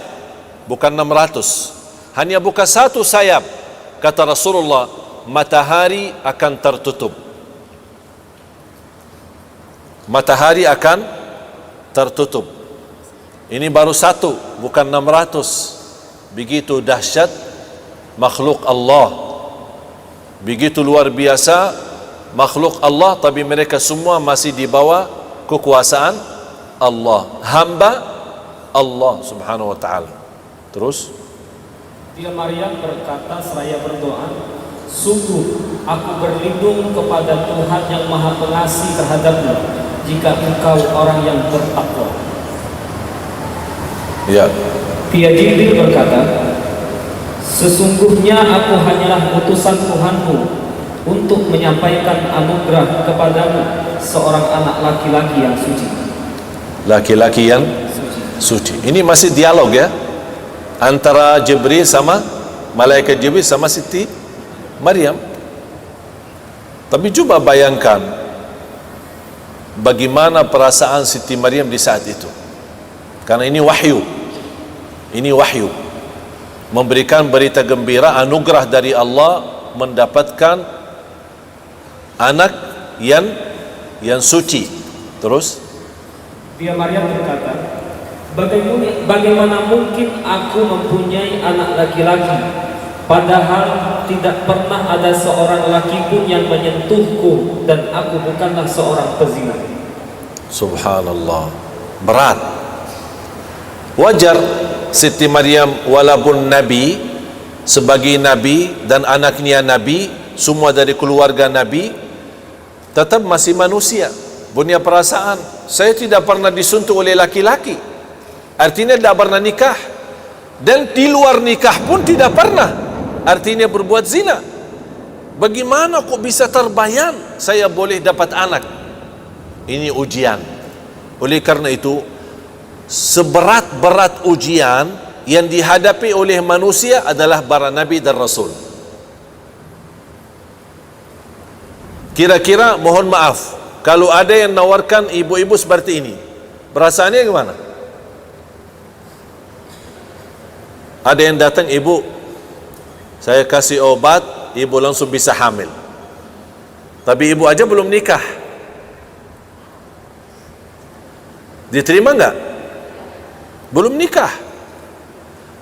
bukan 600, hanya buka satu sayap, kata Rasulullah, matahari akan tertutup. Matahari akan tertutup. Ini baru satu, bukan 600. Begitu dahsyat makhluk Allah, begitu luar biasa makhluk Allah, tapi mereka semua masih di bawah kekuasaan Allah, hamba Allah subhanahu wa ta'ala. Terus dia Maryam berkata seraya berdoa, sungguh aku berlindung kepada Tuhan yang maha pengasih terhadapmu, jika engkau orang yang bertakwa. Ya. Dia Jibril berkata, sesungguhnya aku hanyalah utusan Tuhanmu untuk menyampaikan anugerah kepadamu, seorang anak laki-laki yang suci. Laki-laki yang suci. Ini masih dialog ya, antara Jibril sama malaikat Jibril sama Siti Maryam. Tapi coba bayangkan bagaimana perasaan Siti Maryam di saat itu. Karena ini wahyu. Ini wahyu. Memberikan berita gembira, anugerah dari Allah, mendapatkan anak yang suci. Terus dia Maryam berkata, bagaimana mungkin aku mempunyai anak laki-laki, padahal tidak pernah ada seorang laki pun yang menyentuhku, dan aku bukanlah seorang pezina. Subhanallah, berat. Wajar Siti Maryam walaupun Nabi, sebagai Nabi dan anaknya Nabi, semua dari keluarga Nabi, tetap masih manusia, punya perasaan. Saya tidak pernah disentuh oleh laki-laki, artinya tidak pernah nikah, dan di luar nikah pun tidak pernah, artinya berbuat zina. Bagaimana kok bisa terbayang saya boleh dapat anak? Ini ujian. Oleh karena itu seberat-berat ujian yang dihadapi oleh manusia adalah para nabi dan rasul. Kira-kira mohon maaf, kalau ada yang nawarkan ibu-ibu seperti ini, perasaannya gimana? Ada yang datang, ibu, saya kasih obat, ibu langsung bisa hamil. Tapi ibu aja belum nikah. Diterima enggak? Belum nikah.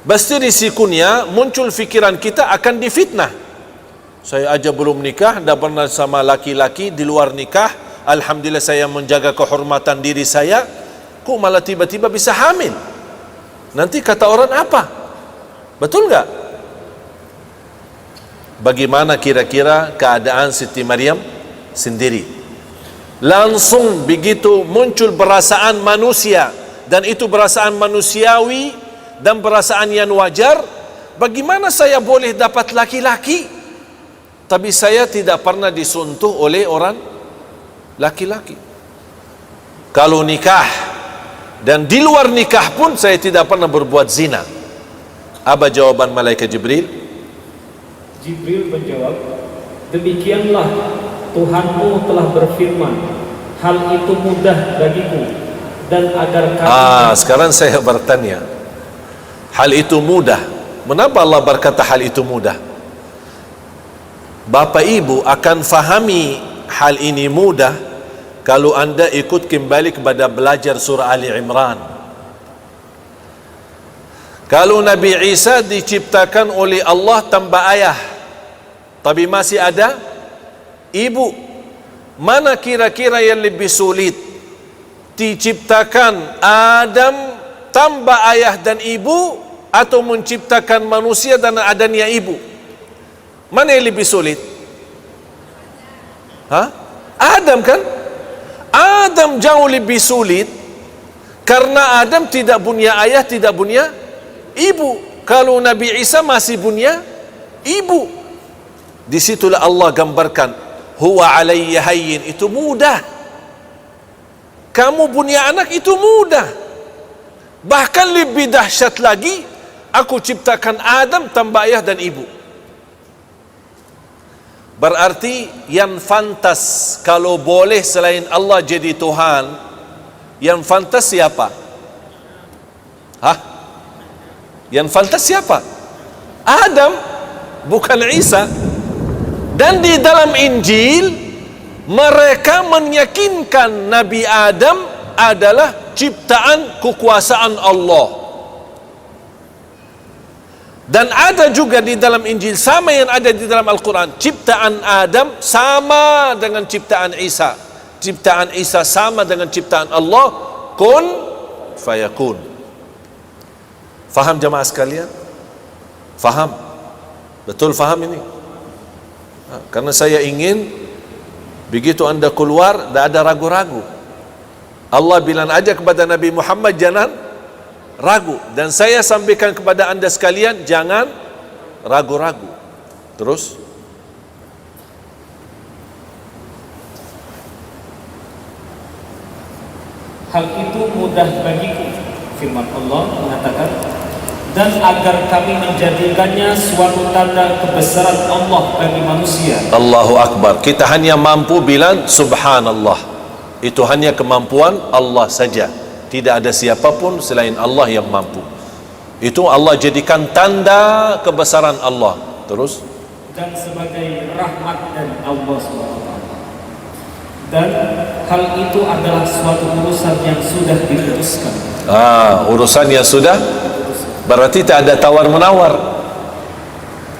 Pasti risikonya muncul fikiran kita akan difitnah. Saya aja belum nikah, dah pernah sama laki-laki di luar nikah. Alhamdulillah saya menjaga kehormatan diri saya. Kok malah tiba-tiba bisa hamil? Nanti kata orang apa? Betul enggak? Bagaimana kira-kira keadaan Siti Maryam sendiri? Langsung begitu muncul perasaan manusia, dan itu perasaan manusiawi dan perasaan yang wajar. Bagaimana saya boleh dapat laki-laki tapi saya tidak pernah disentuh oleh orang laki-laki? Kalau nikah dan di luar nikah pun saya tidak pernah berbuat zina. Apa jawaban malaikat Jibril? Jibril menjawab, demikianlah Tuhanmu telah berfirman, hal itu mudah bagiku, dan agar kami... Sekarang saya bertanya, hal itu mudah. Mengapa Allah berkata hal itu mudah? Bapak ibu akan fahami hal ini mudah kalau anda ikut kembali kepada belajar surah Ali Imran. Kalau Nabi Isa diciptakan oleh Allah tanpa ayah, tapi masih ada ibu, mana kira-kira yang lebih sulit? Diciptakan Adam tanpa ayah dan ibu, atau menciptakan manusia dan adanya ibu? Mana yang lebih sulit? Adam kan? Adam jauh lebih sulit, karena Adam tidak punya ayah, tidak punya ibu. Kalau Nabi Isa masih punya ibu. Disitulah Allah gambarkan, huwa alayya hayyin, itu mudah. Kamu punya anak itu mudah. Bahkan lebih dahsyat lagi, aku ciptakan Adam tanpa ayah dan ibu. Berarti yang fantas kalau boleh selain Allah jadi Tuhan, yang fantas siapa? Yang fantas siapa? Adam, bukan Isa. Dan di dalam Injil mereka meyakinkan Nabi Adam adalah ciptaan kekuasaan Allah. Dan ada juga di dalam Injil, sama yang ada di dalam Al-Quran, ciptaan Adam sama dengan ciptaan Isa. Ciptaan Isa sama dengan ciptaan Allah. Kun fayakun. Faham jemaah sekalian? Faham? Betul faham ini? Karena saya ingin begitu anda keluar, tidak ada ragu-ragu. Allah bilang aja kepada Nabi Muhammad, jangan ragu. Dan saya sampaikan kepada anda sekalian, jangan ragu-ragu. Terus hal itu mudah bagiku, firman Allah mengatakan, dan agar kami menjadikannya suatu tanda kebesaran Allah bagi manusia. Allahu Akbar. Kita hanya mampu bilang subhanallah. Itu hanya kemampuan Allah saja. Tidak ada siapapun selain Allah yang mampu. Itu Allah jadikan tanda kebesaran Allah. Terus, dan sebagai rahmat dari Allah SWT. Dan hal itu adalah suatu urusan yang sudah diputuskan. Urusan yang sudah, berarti tak ada tawar-menawar.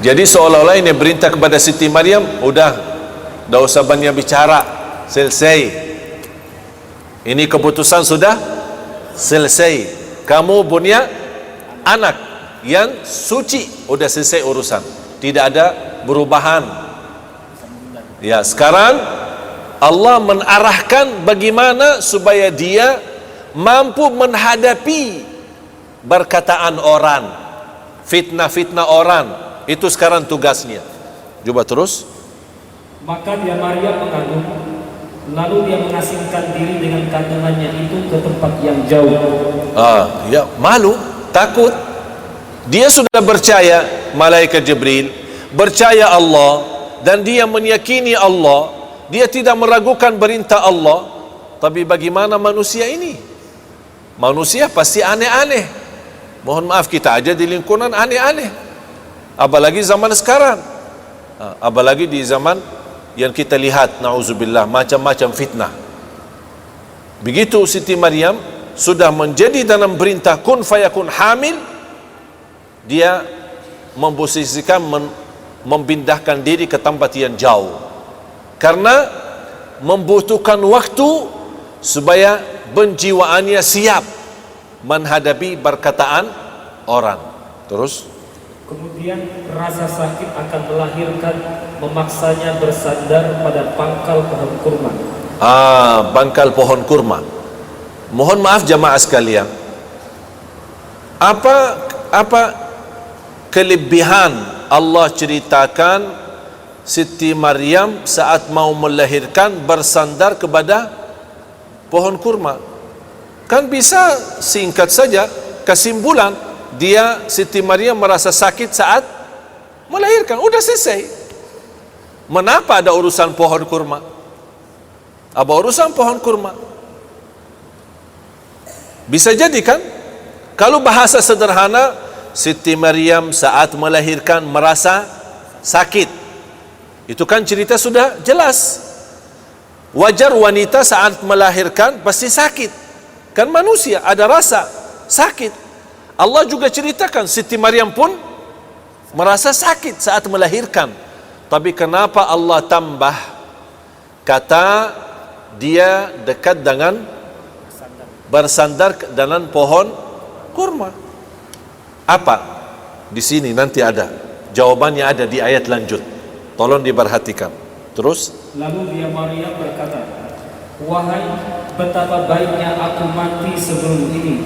Jadi seolah-olah ini perintah kepada Siti Maryam, udah, dah usah banyak bicara, selesai. Ini keputusan sudah selesai. Kamu punya anak yang suci, udah selesai urusan. Tidak ada perubahan. Ya, sekarang Allah menarahkan bagaimana supaya dia mampu menghadapi perkataan orang, fitnah-fitnah orang. Itu sekarang tugasnya. Coba terus. Maka dia Maryam mengandung Lalu dia mengasingkan diri dengan kandungannya itu ke tempat yang jauh. Ya, malu, takut. Dia sudah percaya malaikat Jibril, percaya Allah, dan dia meyakini Allah, dia tidak meragukan perintah Allah. Tapi bagaimana manusia ini? Manusia pasti aneh-aneh. Mohon maaf, kita aja di lingkungan aneh-aneh, apalagi zaman sekarang, apalagi di zaman yang kita lihat, na'udzubillah, macam-macam fitnah. Begitu Siti Maryam sudah menjadi dalam perintah kun fayakun hamil, dia memposisikan, memindahkan diri ke tempat yang jauh, karena membutuhkan waktu supaya penjiwaannya siap menghadapi perkataan orang. Terus kemudian rasa sakit akan melahirkan, memaksanya bersandar pada pangkal pohon kurma. Pangkal pohon kurma. Mohon maaf jamaah sekalian, apa kelebihan Allah ceritakan Siti Maryam saat mau melahirkan bersandar kepada pohon kurma? Kan bisa singkat saja kesimpulan, dia Siti Maryam merasa sakit saat melahirkan, udah selesai. Mengapa ada urusan pohon kurma? Apa urusan pohon kurma? Bisa jadi kan, kalau bahasa sederhana, Siti Maryam saat melahirkan merasa sakit, itu kan cerita sudah jelas. Wajar wanita saat melahirkan pasti sakit, kan manusia ada rasa sakit. Allah juga ceritakan Siti Maryam pun merasa sakit saat melahirkan. Tapi kenapa Allah tambah kata dia dekat dengan bersandar dengan pohon kurma? Apa? Di sini nanti ada jawabannya, ada di ayat lanjut. Tolong diperhatikan. Terus lalu dia Maryam berkata, wahai, betapa baiknya aku mati sebelum ini,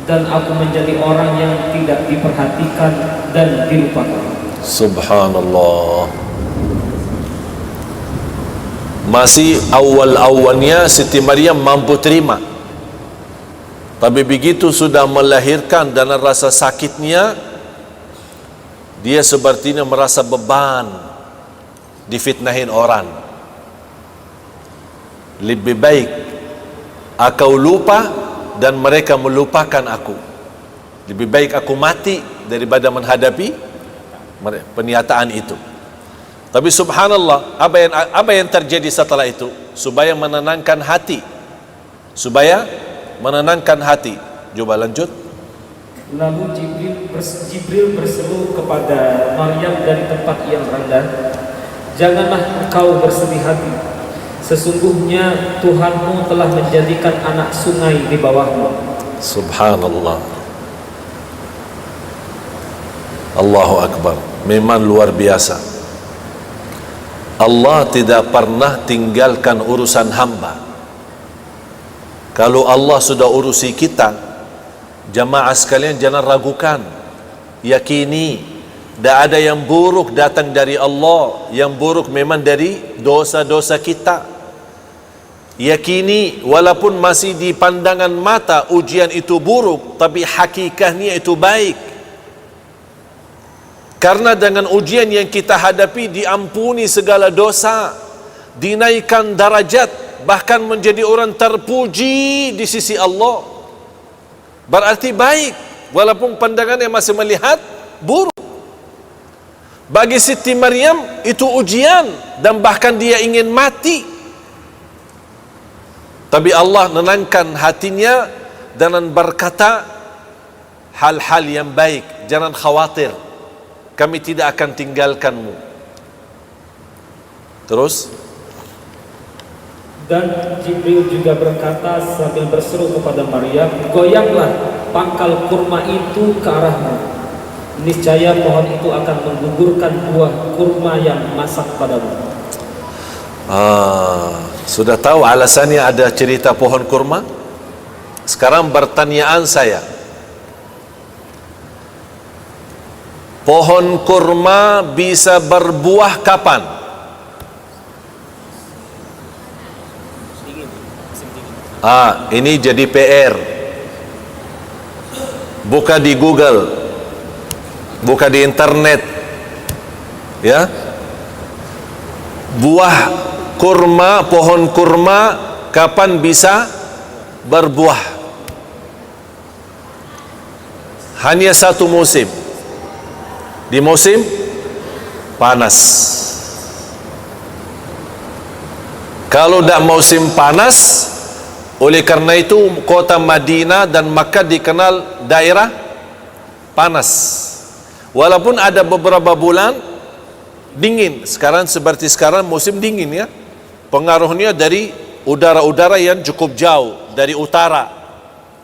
dan aku menjadi orang yang tidak diperhatikan dan dilupakan. Subhanallah. Masih awal-awalnya Siti Maryam mampu terima, tapi begitu sudah melahirkan dan rasa sakitnya, dia sepertinya merasa beban, difitnahin orang. Lebih baik aku lupa dan mereka melupakan aku. Lebih baik aku mati daripada menghadapi pernyataan itu. Tapi subhanallah, apa yang terjadi setelah itu? Supaya menenangkan hati. Coba lanjut. Lalu Jibril berseru kepada Maryam dari tempat yang rendah, janganlah engkau bersedih hati. Sesungguhnya Tuhanmu telah menjadikan anak sungai di bawahmu. Subhanallah. Allahu Akbar. Memang luar biasa. Allah tidak pernah tinggalkan urusan hamba. Kalau Allah sudah urusi kita, jamaah sekalian jangan ragukan, yakini tidak ada yang buruk datang dari Allah. Yang buruk memang dari dosa-dosa kita. Yakini walaupun masih di pandangan mata ujian itu buruk, tapi hakikatnya itu baik. Karena dengan ujian yang kita hadapi diampuni segala dosa, dinaikkan darajat, bahkan menjadi orang terpuji di sisi Allah. Berarti baik, walaupun pandangannya masih melihat buruk. Bagi Siti Maryam itu ujian, dan bahkan dia ingin mati. Tapi Allah menenangkan hatinya dengan berkata hal-hal yang baik. Jangan khawatir, kami tidak akan tinggalkanmu. Terus dan Jibril juga berkata sambil berseru kepada Maryam, goyanglah pangkal kurma itu ke arahmu. Niscaya pohon itu akan menggugurkan buah kurma yang masak padamu. Sudah tahu alasannya ada cerita pohon kurma? Sekarang pertanyaan saya, pohon kurma bisa berbuah kapan? Ini jadi PR. Buka di Google, buka di internet, ya. Buah kurma, pohon kurma kapan bisa berbuah? Hanya satu musim, di musim panas. Kalau tidak musim panas, oleh karena itu kota Madinah dan Makkah dikenal daerah panas. Walaupun ada beberapa bulan dingin. Sekarang seperti sekarang musim dingin, ya. Pengaruhnya dari udara-udara yang cukup jauh dari utara,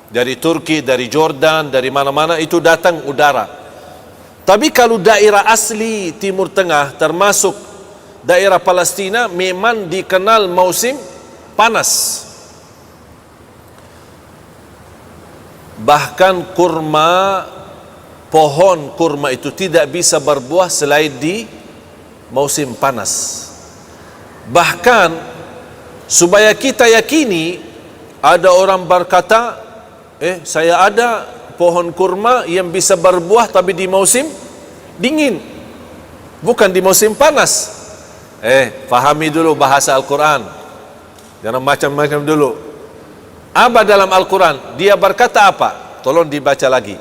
dari Turki, dari Jordan, dari mana-mana itu datang udara. Tapi kalau daerah asli Timur Tengah termasuk daerah Palestina memang dikenal musim panas. Bahkan kurma, pohon kurma itu tidak bisa berbuah selain di musim panas. Bahkan supaya kita yakini, ada orang berkata, saya ada pohon kurma yang bisa berbuah tapi di musim dingin, bukan di musim panas. Fahami dulu bahasa Al-Quran, jangan macam-macam dulu. Apa dalam Al-Quran? Dia berkata apa? Tolong dibaca lagi.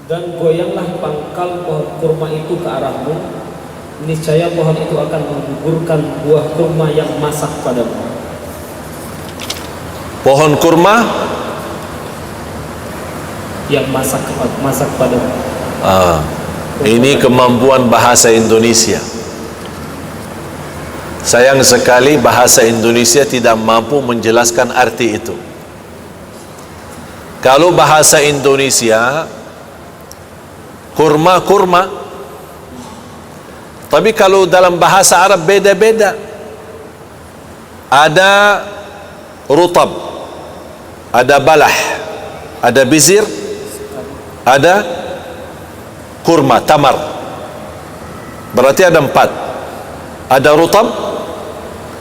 Dan goyanglah pangkal pohon kurma itu ke arahmu, niscaya pohon itu akan menggugurkan buah kurma yang masak padamu. Pohon kurma yang masak padamu. Ini kemampuan bahasa Indonesia. Sayang sekali bahasa Indonesia tidak mampu menjelaskan arti itu. Kalau bahasa Indonesia kurma, kurma. Tapi kalau dalam bahasa Arab beda-beda. Ada rutab, ada balah, ada bizir, ada kurma, tamar. Berarti ada 4. Ada rutab,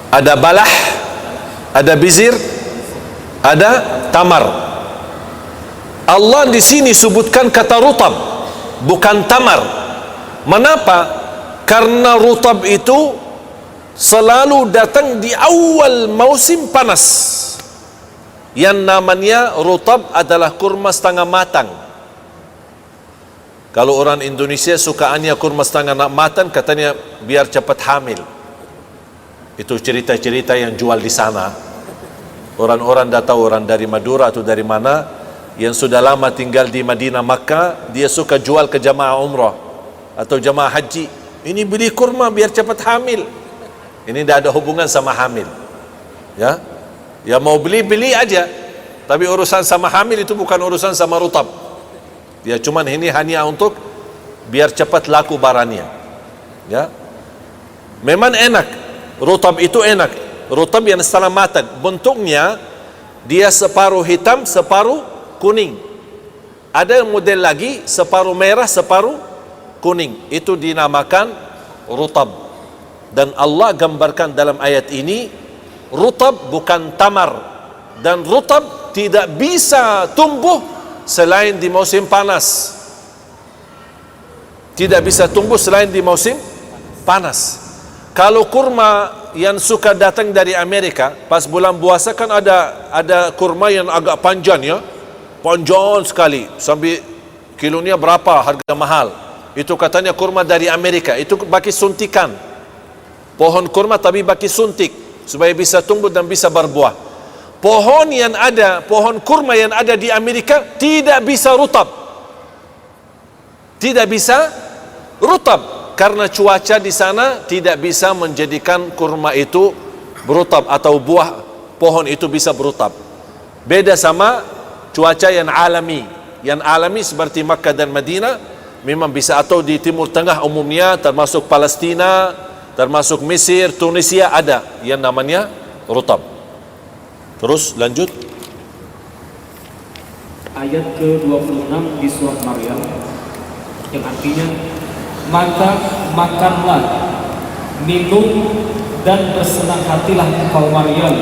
ada balah, ada bizir, ada tamar. Allah di sini sebutkan kata rutab, bukan tamar. Mengapa? Karena rutab itu selalu datang di awal musim panas. Yang namanya rutab adalah kurma setengah matang. Kalau orang Indonesia sukaannya kurma setengah matang, katanya biar cepat hamil. Itu cerita-cerita yang jual di sana. Orang-orang dah tahu, orang dari Madura atau dari mana yang sudah lama tinggal di Madinah, Makkah, dia suka jual ke jamaah umrah atau jamaah haji. Ini beli kurma biar cepat hamil. Ini tidak ada hubungan sama hamil, ya. Ya mau beli aja. Tapi urusan sama hamil itu bukan urusan sama rutab. Ya cuman ini hanya untuk biar cepat laku barangnya, ya. Memang enak, rutab itu enak. Rutab yang setengah matang, bentuknya dia separuh hitam, separuh kuning. Ada model lagi separuh merah, separuh kuning. Itu dinamakan rutab. Dan Allah gambarkan dalam ayat ini, rutab bukan tamar. Dan rutab tidak bisa tumbuh selain di musim panas. Tidak bisa tumbuh selain di musim panas. Kalau kurma yang suka datang dari Amerika pas bulan puasa, kan ada kurma yang agak panjang, ya, panjang sekali, sampai kilonya berapa, harga mahal. Itu katanya kurma dari Amerika. Itu bagi suntikan, pohon kurma tapi bagi suntik supaya bisa tumbuh dan bisa berbuah. Pohon kurma yang ada di Amerika tidak bisa rutab, tidak bisa rutab. Karena cuaca di sana tidak bisa menjadikan kurma itu berutab atau buah pohon itu bisa berutab. Beda sama cuaca yang alami. Yang alami seperti Makkah dan Madinah memang bisa, atau di Timur Tengah umumnya termasuk Palestina, termasuk Mesir, Tunisia, ada yang namanya rutab. Terus lanjut. Ayat ke-26 di surat Maryam yang artinya, maka makanlah, minum dan bersenang hatilah engkau Maryam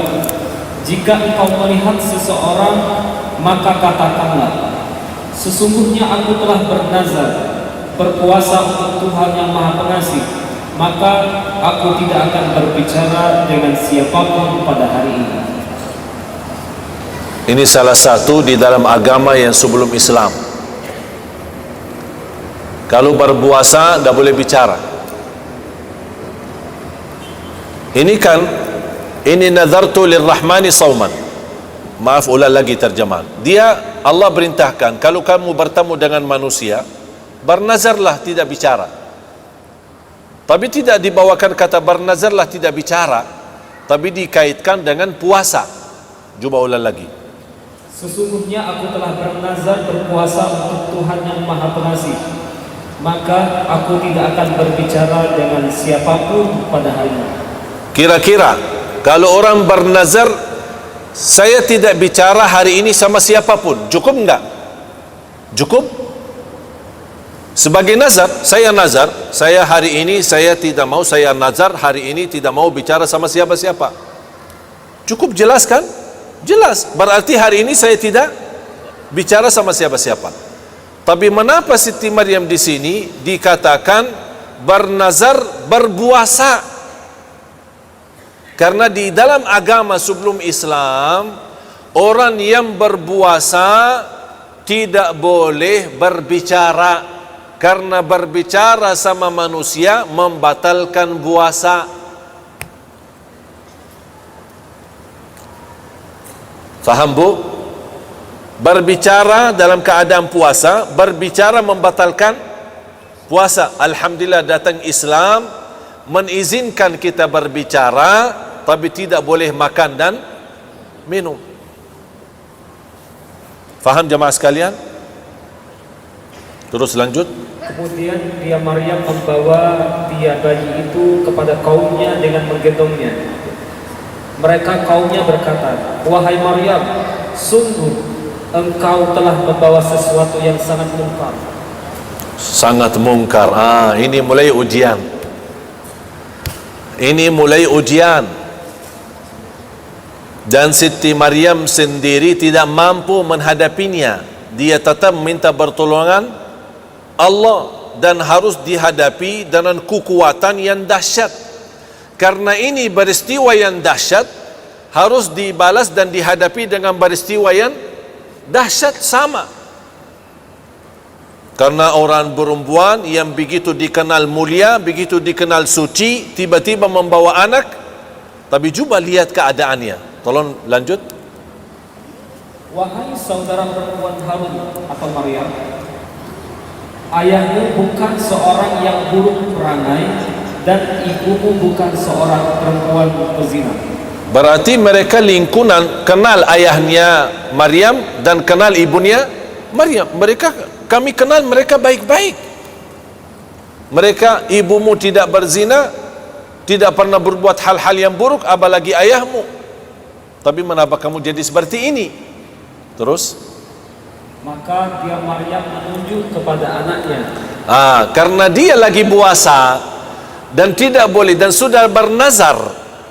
jika engkau melihat seseorang, maka katakanlah, sesungguhnya aku telah bernazar berpuasa untuk Tuhan yang Maha Pengasih, maka aku tidak akan berbicara dengan siapapun pada hari ini. Ini salah satu di dalam agama yang sebelum Islam. Kalau berpuasa tidak boleh bicara. Ini kan, ini nazartu lirrahmani sauman. Maaf, ulang lagi terjemahan. Dia, Allah perintahkan, kalau kamu bertemu dengan manusia, bernazarlah tidak bicara. Tapi tidak dibawakan kata bernazarlah tidak bicara, tapi dikaitkan dengan puasa. Coba ulang lagi. Sesungguhnya aku telah bernazar berpuasa untuk Tuhan yang Maha Pengasih, maka aku tidak akan berbicara dengan siapapun pada hari ini. Kira-kira kalau orang bernazar, saya tidak bicara hari ini sama siapapun, cukup enggak? Cukup? Sebagai nazar, saya hari ini saya tidak mau, saya nazar hari ini tidak mau bicara sama siapa-siapa. Cukup jelas kan? Jelas. Berarti hari ini saya tidak bicara sama siapa-siapa. Tapi mengapa Siti Maryam di sini dikatakan bernazar berpuasa? Karena di dalam agama sebelum Islam, orang yang berpuasa tidak boleh berbicara, karena berbicara sama manusia membatalkan puasa. Faham bu? Berbicara dalam keadaan puasa, berbicara membatalkan puasa. Alhamdulillah datang Islam mengizinkan kita berbicara, tapi tidak boleh makan dan minum. Faham jemaah sekalian? Terus lanjut. Kemudian dia Maryam membawa dia bayi itu kepada kaumnya dengan menggendongnya. Mereka kaumnya berkata, wahai Maryam, sungguh engkau telah membawa sesuatu yang sangat mungkar. Sangat mungkar. Ini mulai ujian. Ini mulai ujian. Dan Siti Maryam sendiri tidak mampu menghadapinya. Dia tetap minta pertolongan Allah dan harus dihadapi dengan kekuatan yang dahsyat. Karena ini peristiwa yang dahsyat, harus dibalas dan dihadapi dengan peristiwa yang dahsyat sama. Karena orang perempuan yang begitu dikenal mulia, begitu dikenal suci, tiba-tiba membawa anak. Tapi coba lihat keadaannya. Tolong lanjut. Wahai saudara perempuan Harun atau Maryam, ayahmu bukan seorang yang buruk perangai, dan ibumu bukan seorang perempuan pezina. Berarti mereka lingkungan kenal ayahnya Maryam dan kenal ibunya Maryam. Kami kenal mereka baik-baik. Mereka, ibumu tidak berzina, tidak pernah berbuat hal-hal yang buruk, apalagi ayahmu. Tapi mengapa kamu jadi seperti ini? Terus? Maka dia Maryam menunjuk kepada anaknya. Karena dia lagi puasa dan tidak boleh, dan sudah bernazar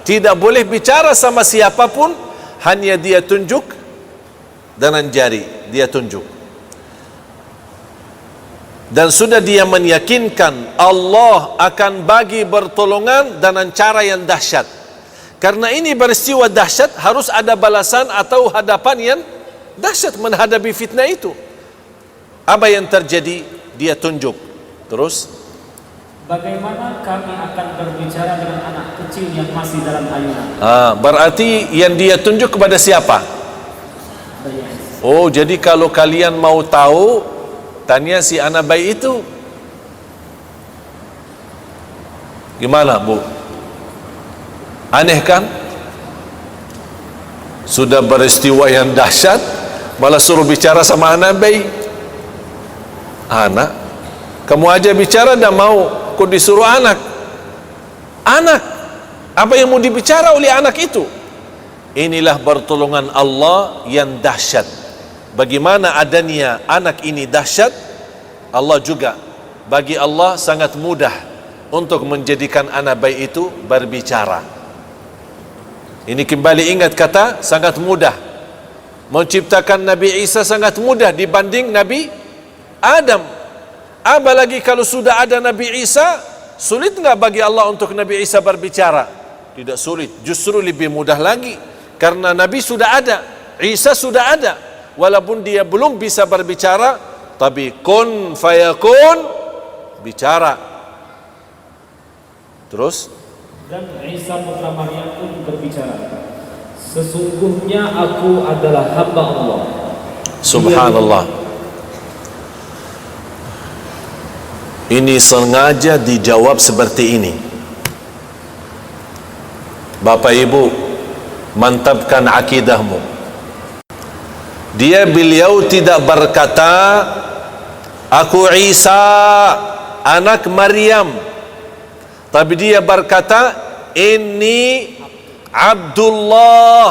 tidak boleh bicara sama siapapun, hanya dia tunjuk dengan jari, dia tunjuk. Dan sudah dia meyakinkan Allah akan bagi pertolongan dengan cara yang dahsyat. Karena ini peristiwa dahsyat, harus ada balasan atau hadapan yang dahsyat menghadapi fitnah itu. Apa yang terjadi? Dia tunjuk. Terus? Bagaimana kami akan berbicara dengan anak kecil yang masih dalam ayunan? Berarti yang dia tunjuk kepada siapa? Oh, jadi kalau kalian mau tahu, tanya si anak bayi itu. Gimana bu? Aneh kan? Sudah peristiwa yang dahsyat, malah suruh bicara sama anak bayi. Anak, kamu aja bicara dah mau, kok disuruh anak? Anak, apa yang mau dibicara oleh anak itu? Inilah pertolongan Allah yang dahsyat. Bagaimana adanya anak ini dahsyat, Allah juga, bagi Allah sangat mudah untuk menjadikan anak bayi itu berbicara. Ini kembali ingat kata sangat mudah. Menciptakan Nabi Isa sangat mudah dibanding Nabi Adam. Apalagi kalau sudah ada Nabi Isa, sulit enggak bagi Allah untuk Nabi Isa berbicara? Tidak sulit, justru lebih mudah lagi. Karena Nabi sudah ada, Isa sudah ada. Walaupun dia belum bisa berbicara, tapi kun fayakun, bicara. Terus? Dan Isa putra Maryam pun berbicara, sesungguhnya aku adalah hamba Allah. Subhanallah. Ini sengaja dijawab seperti ini. Bapak Ibu, mantapkan akidahmu. Beliau tidak berkata aku Isa anak Maryam, tapi dia berkata ini Abdullah,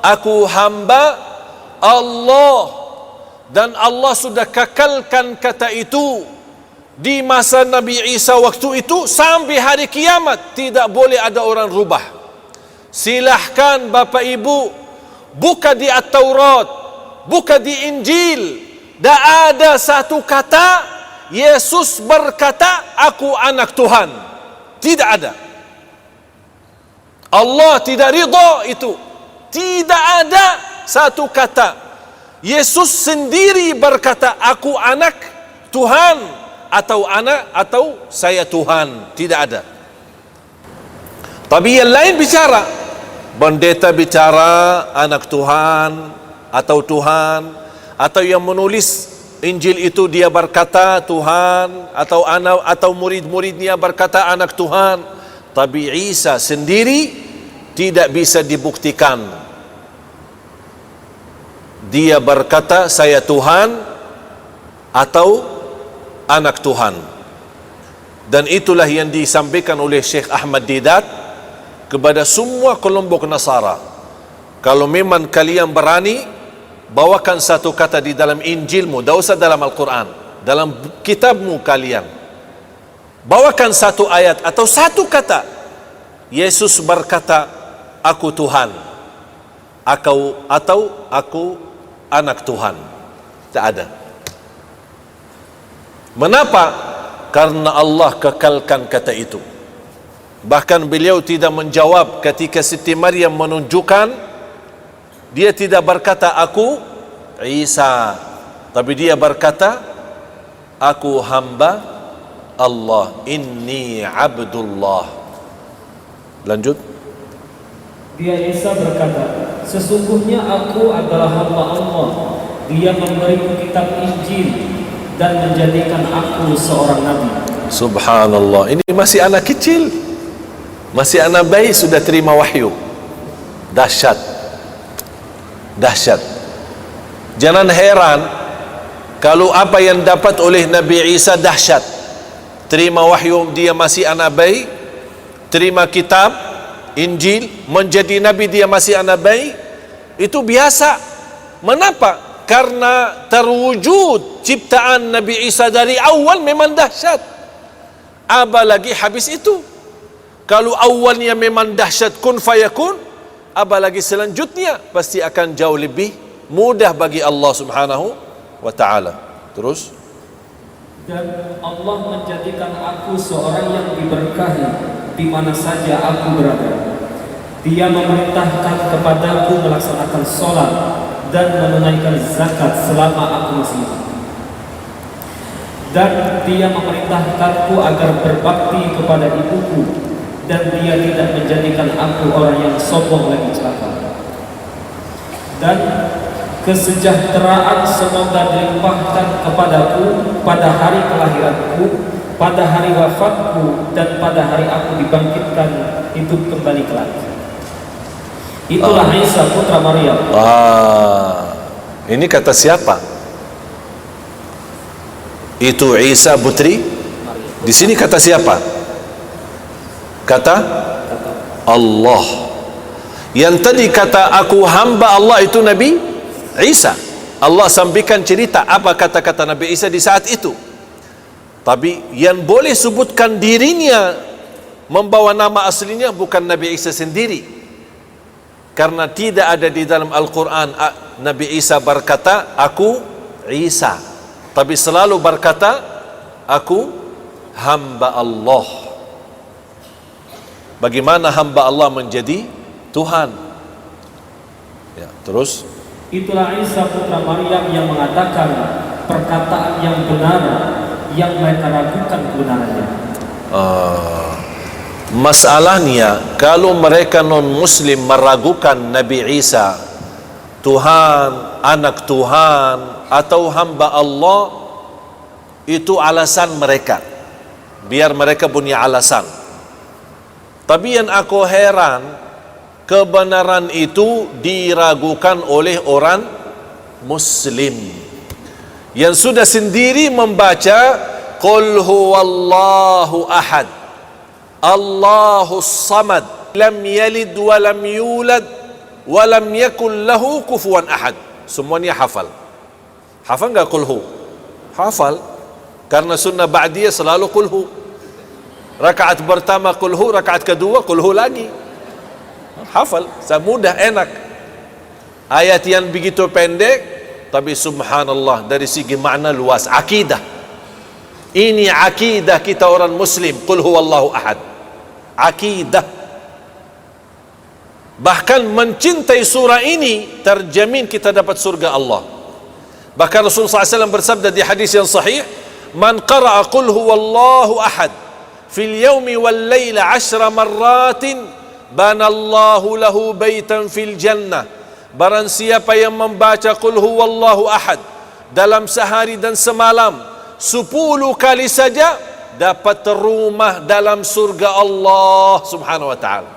aku hamba Allah. Dan Allah sudah kekalkan kata itu di masa Nabi Isa waktu itu sampai hari kiamat. Tidak boleh ada orang rubah. Silahkan Bapak Ibu buka di At-Taurat, buka di Injil, tidak ada satu kata Yesus berkata aku anak Tuhan. Tidak ada. Allah tidak ridha itu. Tidak ada satu kata Yesus sendiri berkata aku anak Tuhan, atau anak, atau saya Tuhan. Tidak ada. Tapi yang lain bicara, pendeta bicara anak Tuhan atau Tuhan, atau yang menulis Injil itu dia berkata Tuhan, atau anak, atau murid-muridnya berkata anak Tuhan. Tapi Isa sendiri tidak bisa dibuktikan. Dia berkata saya Tuhan atau anak Tuhan. Dan itulah yang disampaikan oleh Syekh Ahmad Didat kepada semua kelompok Nasara. Kalau memang kalian berani, bawakan satu kata di dalam Injilmu, tidak usah dalam Al-Quran, dalam kitabmu kalian, bawakan satu ayat atau satu kata Yesus berkata aku Tuhan, atau aku anak Tuhan. Tak ada. Mengapa? Karena Allah kekalkan kata itu. Bahkan beliau tidak menjawab ketika Siti Maryam menunjukkan. Dia tidak berkata aku Isa, tapi dia berkata aku hamba Allah, inni abdullah. Lanjut. Dia Isa berkata, sesungguhnya aku adalah hamba Allah. Dia memberiku kitab Injil dan menjadikan aku seorang nabi. Subhanallah, ini masih anak kecil, masih anak bayi sudah terima wahyu. Dahsyat, dahsyat. Jangan heran kalau apa yang dapat oleh Nabi Isa dahsyat. Terima wahyu dia masih anak bayi, terima kitab Injil, menjadi nabi dia masih anak bayi, itu biasa. Mengapa? Karena terwujud ciptaan Nabi Isa dari awal memang dahsyat. Apalagi habis itu. Kalau awalnya memang dahsyat kun fayakun, apalagi selanjutnya pasti akan jauh lebih mudah bagi Allah Subhanahu wa ta'ala. Terus. Dan Allah menjadikan aku seorang yang diberkahi di mana saja aku berada. Dia memerintahkan kepadaku melaksanakan sholat dan menunaikan zakat selama aku masih hidup. Dan dia memerintahkanku agar berbakti kepada ibuku, dan dia tidak menjadikan aku orang yang sombong lagi celaka. Dan kesejahteraan semoga dilimpahkan kepadaku pada hari kelahiranku, pada hari wafatku, dan pada hari aku dibangkitkan hidup kembali kelak. Itulah Isa putra Maryam. Ini kata siapa? Itu Isa putri. Di sini kata siapa? Kata Allah. Yang tadi kata aku hamba Allah itu Nabi Isa. Allah sampaikan cerita apa kata-kata Nabi Isa di saat itu. Tapi yang boleh sebutkan dirinya membawa nama aslinya bukan Nabi Isa sendiri. Karena tidak ada di dalam Al-Quran Nabi Isa berkata aku Isa, tapi selalu berkata aku hamba Allah. Bagaimana hamba Allah menjadi Tuhan? Ya, terus itulah Isa putra Maryam yang mengatakan perkataan yang benar yang mereka ragukan kebenarannya. Masalahnya kalau mereka non-muslim meragukan Nabi Isa Tuhan, anak Tuhan atau hamba Allah, itu alasan mereka, biar mereka punya alasan. Tapi yang aku heran, kebenaran itu diragukan oleh orang muslim yang sudah sendiri membaca qul huwallahu ahad Allahus samad lam yalid wa lam yulad wa lam yakul lahu kufuwan ahad. Semuanya hafal. Hafal enggak qul hu? Hafal. Karena sunnah ba'diyah selalu qul hu. Rakaat pertama qul hu, rakaat kedua qul hu lagi. Hafal, mudah, enak. Ayat yang begitu pendek tapi subhanallah dari segi makna luas. Akidah, ini akidah kita orang muslim, qul huwallahu ahad. Akidah. Bahkan mencintai surah ini terjamin kita dapat surga Allah. Bahkan Rasulullah SAW bersabda di hadis yang sahih, man qara'a qul huwallahu ahad fil yawmi wal layla 10 marratin banallahu lahu baitan fil jannah. Barang siapa yang membaca qul huwallahu ahad dalam sehari dan semalam 10 kali saja, dapat rumah dalam surga Allah subhanahu wa ta'ala.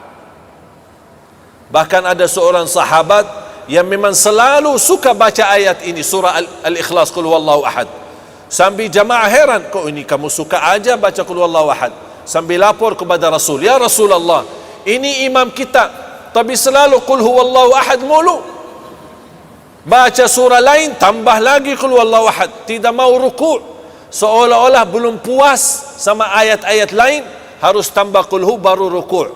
Bahkan ada seorang sahabat yang memang selalu suka baca ayat ini, surah Al-Ikhlas, qul huwallahu ahad. Sambil jamaah heran, kok ini kamu suka aja baca qul huwallahu ahad? Sambil lapor kepada Rasul, ya Rasulullah, ini imam kita, tapi selalu qul huwallahu ahad mulu. Baca surah lain tambah lagi qul huwallahu ahad, tidak mau ruku', seolah-olah belum puas sama ayat-ayat lain, harus tambah qul hu baru ruku'.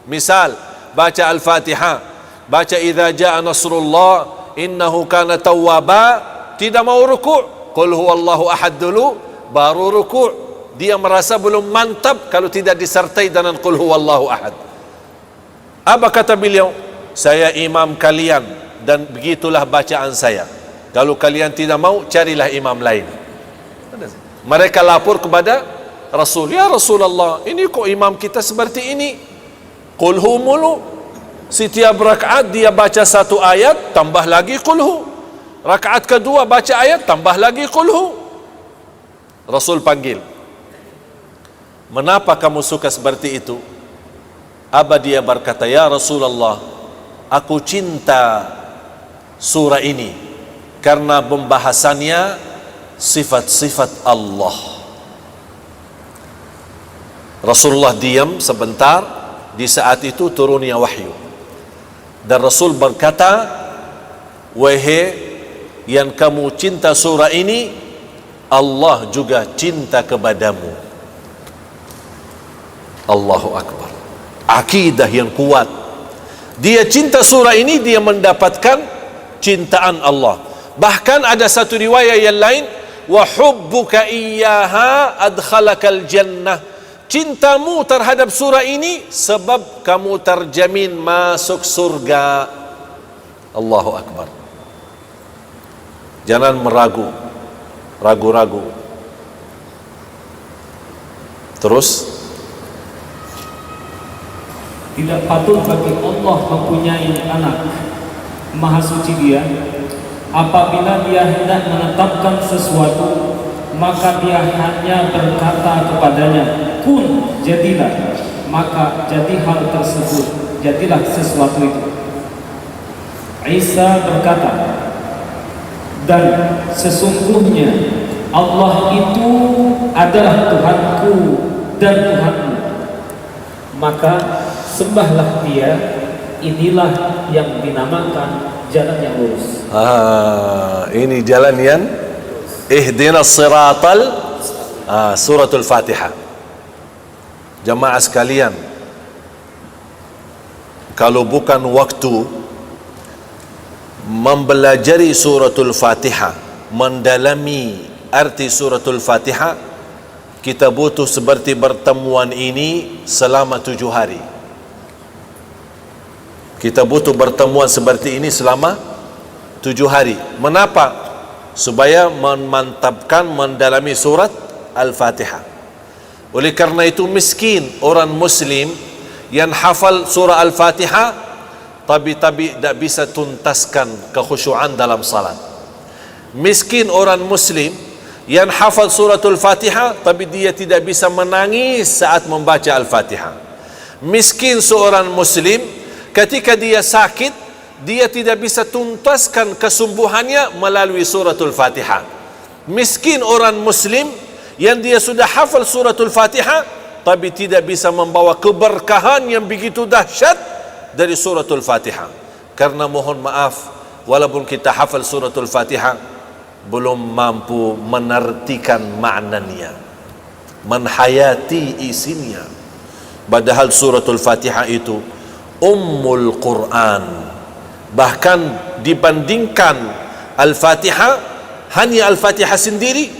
Misal baca Al-Fatihah, baca idza jaa nasrullah innahu kana tawwaba, tidak mau ruku', qul huwallahu ahad dulu baru ruku'. Dia merasa belum mantap kalau tidak disertai dengan qul huwallahu ahad. Apa kata beliau? Saya imam kalian dan begitulah bacaan saya. Kalau kalian tidak mau, carilah imam lain. Mereka lapor kepada Rasul, ya Rasulullah, ini kok imam kita seperti ini, qul hu mulu. Setiap rakaat dia baca satu ayat, tambah lagi qul hu. Rakaat kedua baca ayat, tambah lagi qul hu. Rasul panggil, kenapa kamu suka seperti itu? Apa dia berkata, ya Rasulullah, aku cinta surah ini karena pembahasannya sifat-sifat Allah. Rasulullah diam sebentar. Di saat itu turunnya wahyu, dan Rasul berkata, wahai yang kamu cinta surah ini, Allah juga cinta kepadamu. Allahu Akbar. Akidah yang kuat. Dia cinta surah ini, dia mendapatkan cintaan Allah. Bahkan ada satu riwayat yang lain, wa hubbuka iyyaha adkhalakal jannah. Cintamu terhadap surah ini sebab kamu terjamin masuk surga. Allahu Akbar. Jangan ragu-ragu. Terus, tidak patut bagi Allah mempunyai anak. Maha suci Dia. Apabila Dia hendak menetapkan sesuatu, maka Dia hanya berkata kepadanya, kun, jadilah. Maka jadi hal tersebut, jadilah sesuatu itu. Isa berkata, dan sesungguhnya Allah itu adalah Tuhanku dan Tuhanmu, maka sembahlah Dia. Inilah yang dinamakan jalan yang lurus. Ini jalan yang ihdinas siratal suratul Fatihah. Jamaah sekalian, kalau bukan waktu mempelajari suratul Fatihah, mendalami arti suratul Fatihah, kita butuh seperti pertemuan ini selama 7 hari. Kita butuh pertemuan seperti ini selama 7 hari. Mengapa? Supaya memantapkan mendalami surat Al-Fatihah. Oleh karena itu miskin orang muslim yang hafal surah Al-Fatihah tapi tidak bisa tuntaskan kekhusyuan dalam salat. Miskin orang muslim yang hafal suratul Fatihah tapi dia tidak bisa menangis saat membaca Al-Fatihah. Miskin seorang muslim ketika dia sakit, dia tidak bisa tuntaskan kesembuhannya melalui suratul Fatihah. Miskin orang muslim yang dia sudah hafal suratul Fatihah tapi tidak bisa membawa keberkahan yang begitu dahsyat dari suratul Fatihah. Karena mohon maaf, walaupun kita hafal suratul Fatihah, belum mampu menartikan maknanya, menhayati isinya. Padahal suratul Fatihah itu Ummul Quran. Bahkan dibandingkan Al-Fatihah, hanya Al-Fatihah sendiri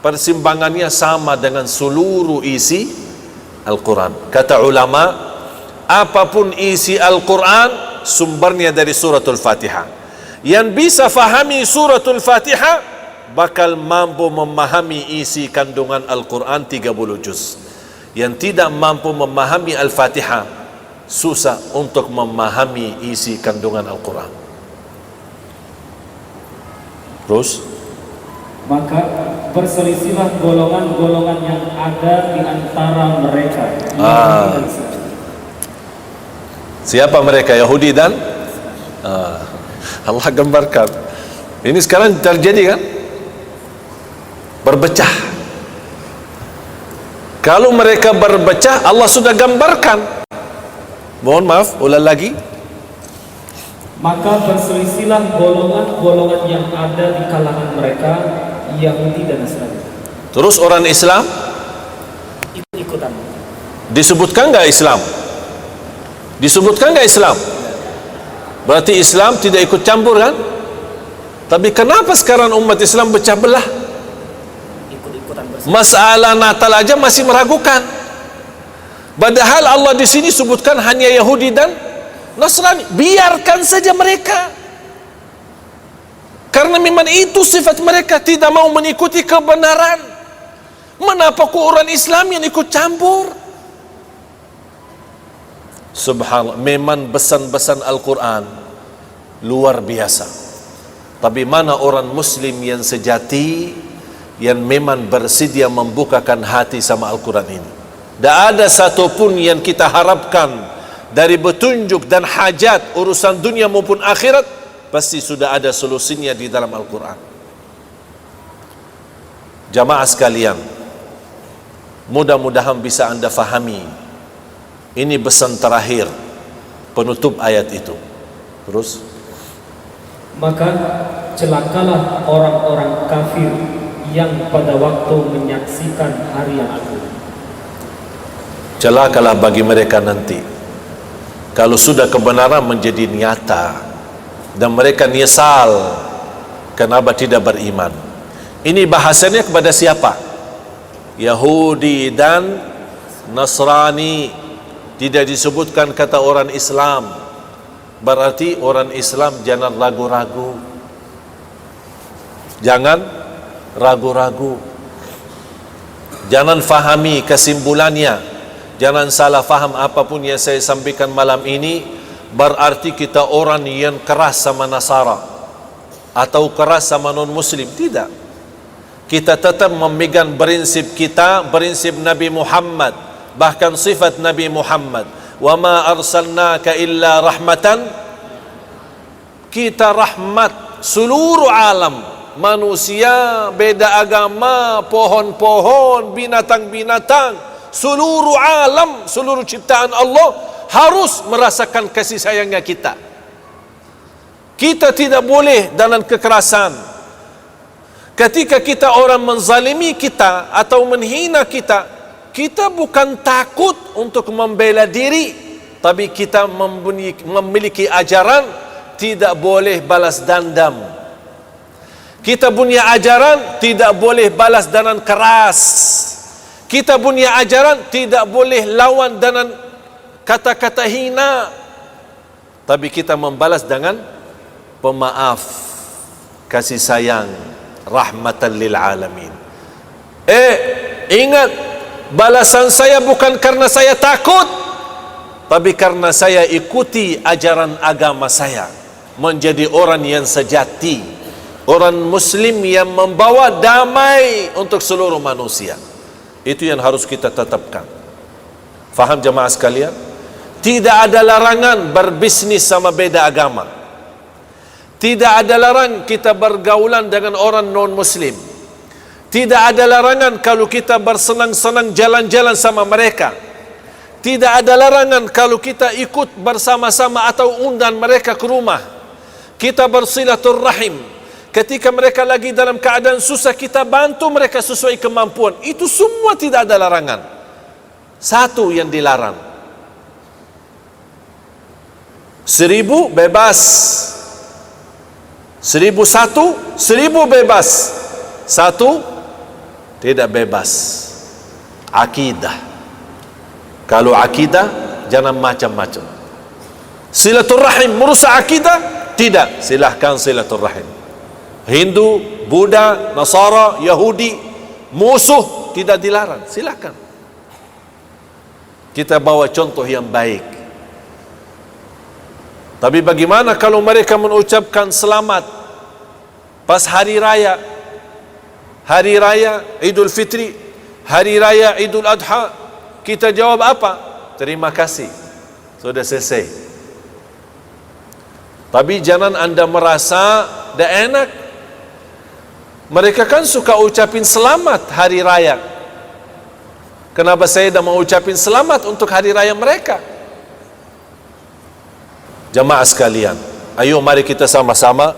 persimbangannya sama dengan seluruh isi Al-Quran. Kata ulama, apapun isi Al-Quran sumbernya dari suratul Fatihah. Yang bisa fahami suratul Fatihah bakal mampu memahami isi kandungan Al-Quran 30 juz. Yang tidak mampu memahami Al-Fatihah susah untuk memahami isi kandungan Al-Quran. Terus maka berselisihlah golongan-golongan yang ada di antara mereka. Siapa mereka? Yahudi dan Allah gambarkan. Ini sekarang terjadi kan? Berpecah. Kalau mereka berpecah, Allah sudah gambarkan. Mohon maaf, ulang lagi. Maka berselisihlah golongan-golongan yang ada di kalangan mereka, Yahudi dan Nasrani. Terus orang Islam Ikut-ikutan. disebutkan enggak Islam? Disebutkan enggak Islam? Berarti Islam tidak ikut campur kan? Tapi kenapa sekarang umat Islam pecah belah? Ikut-ikutan Masalah Natal aja masih meragukan. Padahal Allah di sini sebutkan hanya Yahudi dan Nasrani. Biarkan saja mereka. Karena memang itu sifat mereka, tidak mau mengikuti kebenaran. Kenapa kok orang Islam yang ikut campur? Subhanallah, memang pesan-pesan Al-Quran luar biasa. Tapi mana orang Muslim yang sejati, yang memang bersedia membukakan hati sama Al-Quran ini? Tak ada satupun yang kita harapkan dari petunjuk dan hajat urusan dunia maupun akhirat, pasti sudah ada solusinya di dalam Al-Quran. Jamaah sekalian, mudah-mudahan bisa anda fahami. Ini pesan terakhir penutup ayat itu. Terus, maka celakalah orang-orang kafir yang pada waktu menyaksikan hari yang agung. celakalah bagi mereka nanti kalau sudah kebenaran menjadi nyata dan mereka nyesal kenapa tidak beriman. Ini bahasanya kepada siapa? Yahudi dan Nasrani. Tidak disebutkan kata orang Islam. Berarti orang Islam jangan ragu-ragu. Jangan ragu-ragu. Jangan fahami kesimpulannya. Jangan salah faham apapun yang saya sampaikan malam ini berarti kita orang yang keras sama Nasara atau keras sama non-Muslim. Tidak. Kita tetap memegang prinsip kita, prinsip Nabi Muhammad, bahkan sifat Nabi Muhammad. Wa ma arsalnaka illa rahmatan. Kita rahmat seluruh alam, manusia, beda agama, pohon-pohon, binatang-binatang, seluruh alam, seluruh ciptaan Allah harus merasakan kasih sayangnya kita. Kita tidak boleh dalam kekerasan. Ketika kita orang menzalimi kita atau menghina kita, kita bukan takut untuk membela diri, Tapi kita memiliki ajaran tidak boleh balas dendam. Kita punya ajaran tidak boleh balas dengan keras. Kita punya ajaran tidak boleh lawan dengan kata-kata hina. Tapi kita membalas dengan pemaaf, kasih sayang, rahmatan lil alamin. Ingat, balasan saya bukan karena saya takut, tapi karena saya ikuti ajaran agama saya, menjadi orang yang sejati, orang muslim yang membawa damai untuk seluruh manusia. Itu yang harus kita tetapkan. Faham jemaah sekalian? Tidak ada larangan berbisnis sama beda agama. Tidak ada larangan kita bergaulan dengan orang non-muslim. Tidak ada larangan kalau kita bersenang-senang jalan-jalan sama mereka. Tidak ada larangan kalau kita ikut bersama-sama atau undang mereka ke rumah. Kita bersilaturrahim. Ketika mereka lagi dalam keadaan susah, kita bantu mereka sesuai kemampuan. Itu semua tidak ada larangan. Satu yang dilarang, 1000 bebas, 1001 bebas, 1 tidak bebas. Akidah. Kalau akidah jangan macam-macam. Silaturrahim merusak akidah? Tidak, silahkan silaturrahim. Hindu, Buddha, Nasara, Yahudi, musuh tidak dilarang, silahkan. Kita bawa contoh yang baik. Tapi bagaimana kalau mereka mengucapkan selamat pas hari raya? Hari raya Idul Fitri, hari raya Idul Adha, kita jawab apa? Terima kasih, sudah selesai. Tapi jangan anda merasa dah enak. Mereka kan suka ucapin selamat hari raya. Kenapa saya dah mau ucapin selamat untuk hari raya mereka? Jamaah sekalian, ayo mari kita sama-sama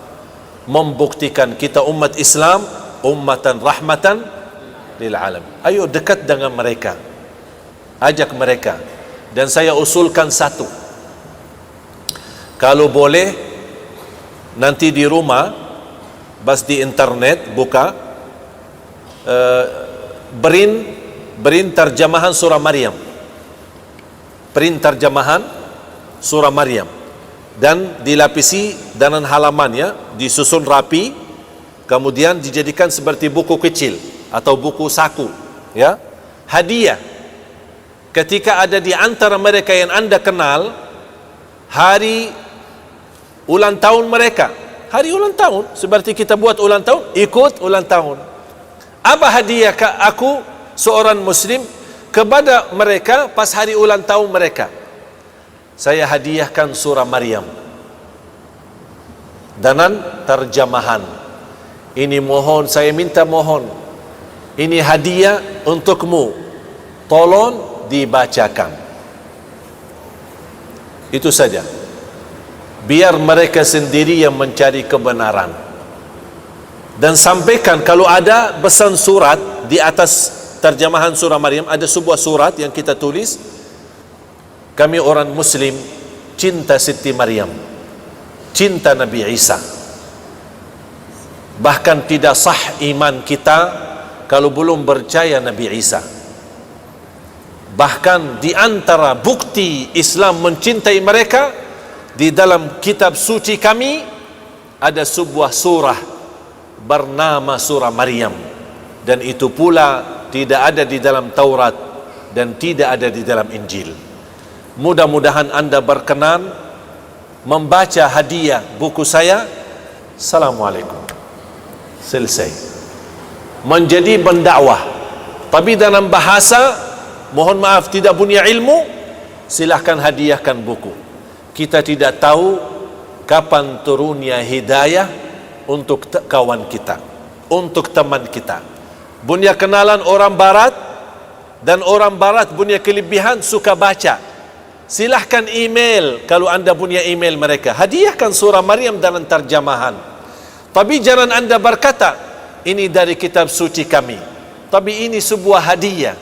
membuktikan kita umat Islam, ummatan rahmatan lil alamin. Ayo dekat dengan mereka, ajak mereka. Dan saya usulkan satu, kalau boleh nanti di rumah, bas di internet buka berin terjemahan surah Maryam, print terjemahan surah Maryam, dan dilapisi dengan halamannya, disusun rapi, kemudian dijadikan seperti buku kecil atau buku saku, ya, hadiah. Ketika ada di antara mereka yang anda kenal hari ulang tahun mereka, hari ulang tahun, seperti kita buat ulang tahun, ikut ulang tahun. Apa hadiah aku seorang muslim kepada mereka pas hari ulang tahun mereka? Saya hadiahkan surah Maryam dengan terjemahan. Ini mohon, saya minta mohon, ini hadiah untukmu, tolong dibacakan. Itu saja. Biar mereka sendiri yang mencari kebenaran. Dan sampaikan kalau ada pesan surat di atas terjemahan surah Maryam, ada sebuah surat yang kita tulis, kami orang muslim cinta Siti Maryam, cinta Nabi Isa. Bahkan tidak sah iman kita kalau belum percaya Nabi Isa. Bahkan di antara bukti Islam mencintai mereka, di dalam kitab suci kami ada sebuah surah bernama surah Maryam, dan itu pula tidak ada di dalam Taurat dan tidak ada di dalam Injil. Mudah-mudahan anda berkenan membaca hadiah buku saya. Assalamualaikum, selesai. Menjadi pendakwah, tapi dalam bahasa, mohon maaf, tidak punya ilmu, silahkan hadiahkan buku. Kita tidak tahu kapan turunnya hidayah untuk kawan kita, untuk teman kita. Punya kenalan orang barat, dan orang barat punya kelebihan suka baca. Silahkan email, kalau anda punya email mereka, hadiahkan surah Maryam dalam terjemahan. Tapi jangan anda berkata ini dari kitab suci kami, tapi ini sebuah hadiah.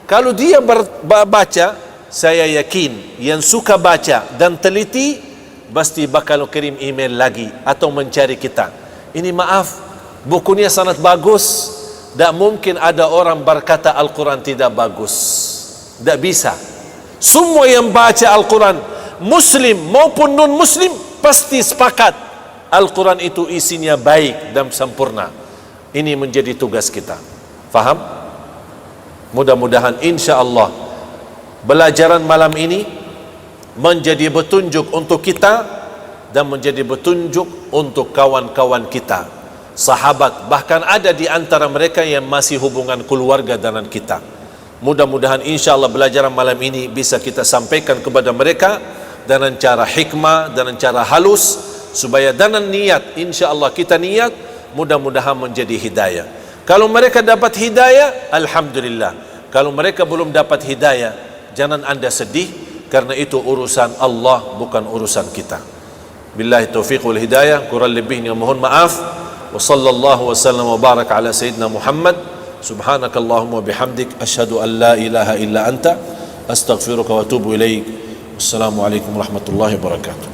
Kalau dia baca, saya yakin yang suka baca dan teliti pasti bakal kirim email lagi atau mencari kita. Ini maaf, bukunya sangat bagus. Tak mungkin ada orang berkata Al-Quran tidak bagus. Tak bisa. Semua yang baca Al-Quran, Muslim maupun non-Muslim, pasti sepakat Al-Quran itu isinya baik dan sempurna. Ini menjadi tugas kita. Faham? Mudah-mudahan insya Allah belajaran malam ini menjadi petunjuk untuk kita dan menjadi petunjuk untuk kawan-kawan kita, sahabat, bahkan ada di antara mereka yang masih hubungan keluarga dengan kita. Mudah-mudahan insya Allah belajaran malam ini bisa kita sampaikan kepada mereka dengan cara hikmah, dengan cara halus, supaya dengan niat, insya Allah kita niat, mudah-mudahan menjadi hidayah. Kalau mereka dapat hidayah, alhamdulillah. Kalau mereka belum dapat hidayah, jangan anda sedih, karena itu urusan Allah, bukan urusan kita. Billahi taufiq wal hidayah. Kurang lebihnya mohon maaf. Wa sallallahu wasallam wa baraka ala sayyidina Muhammad. Subhanakallahumma bihamdik, asyhadu an la ilaha illa anta, astaghfiruka wa atubu ilaik. Assalamualaikum warahmatullahi wabarakatuh.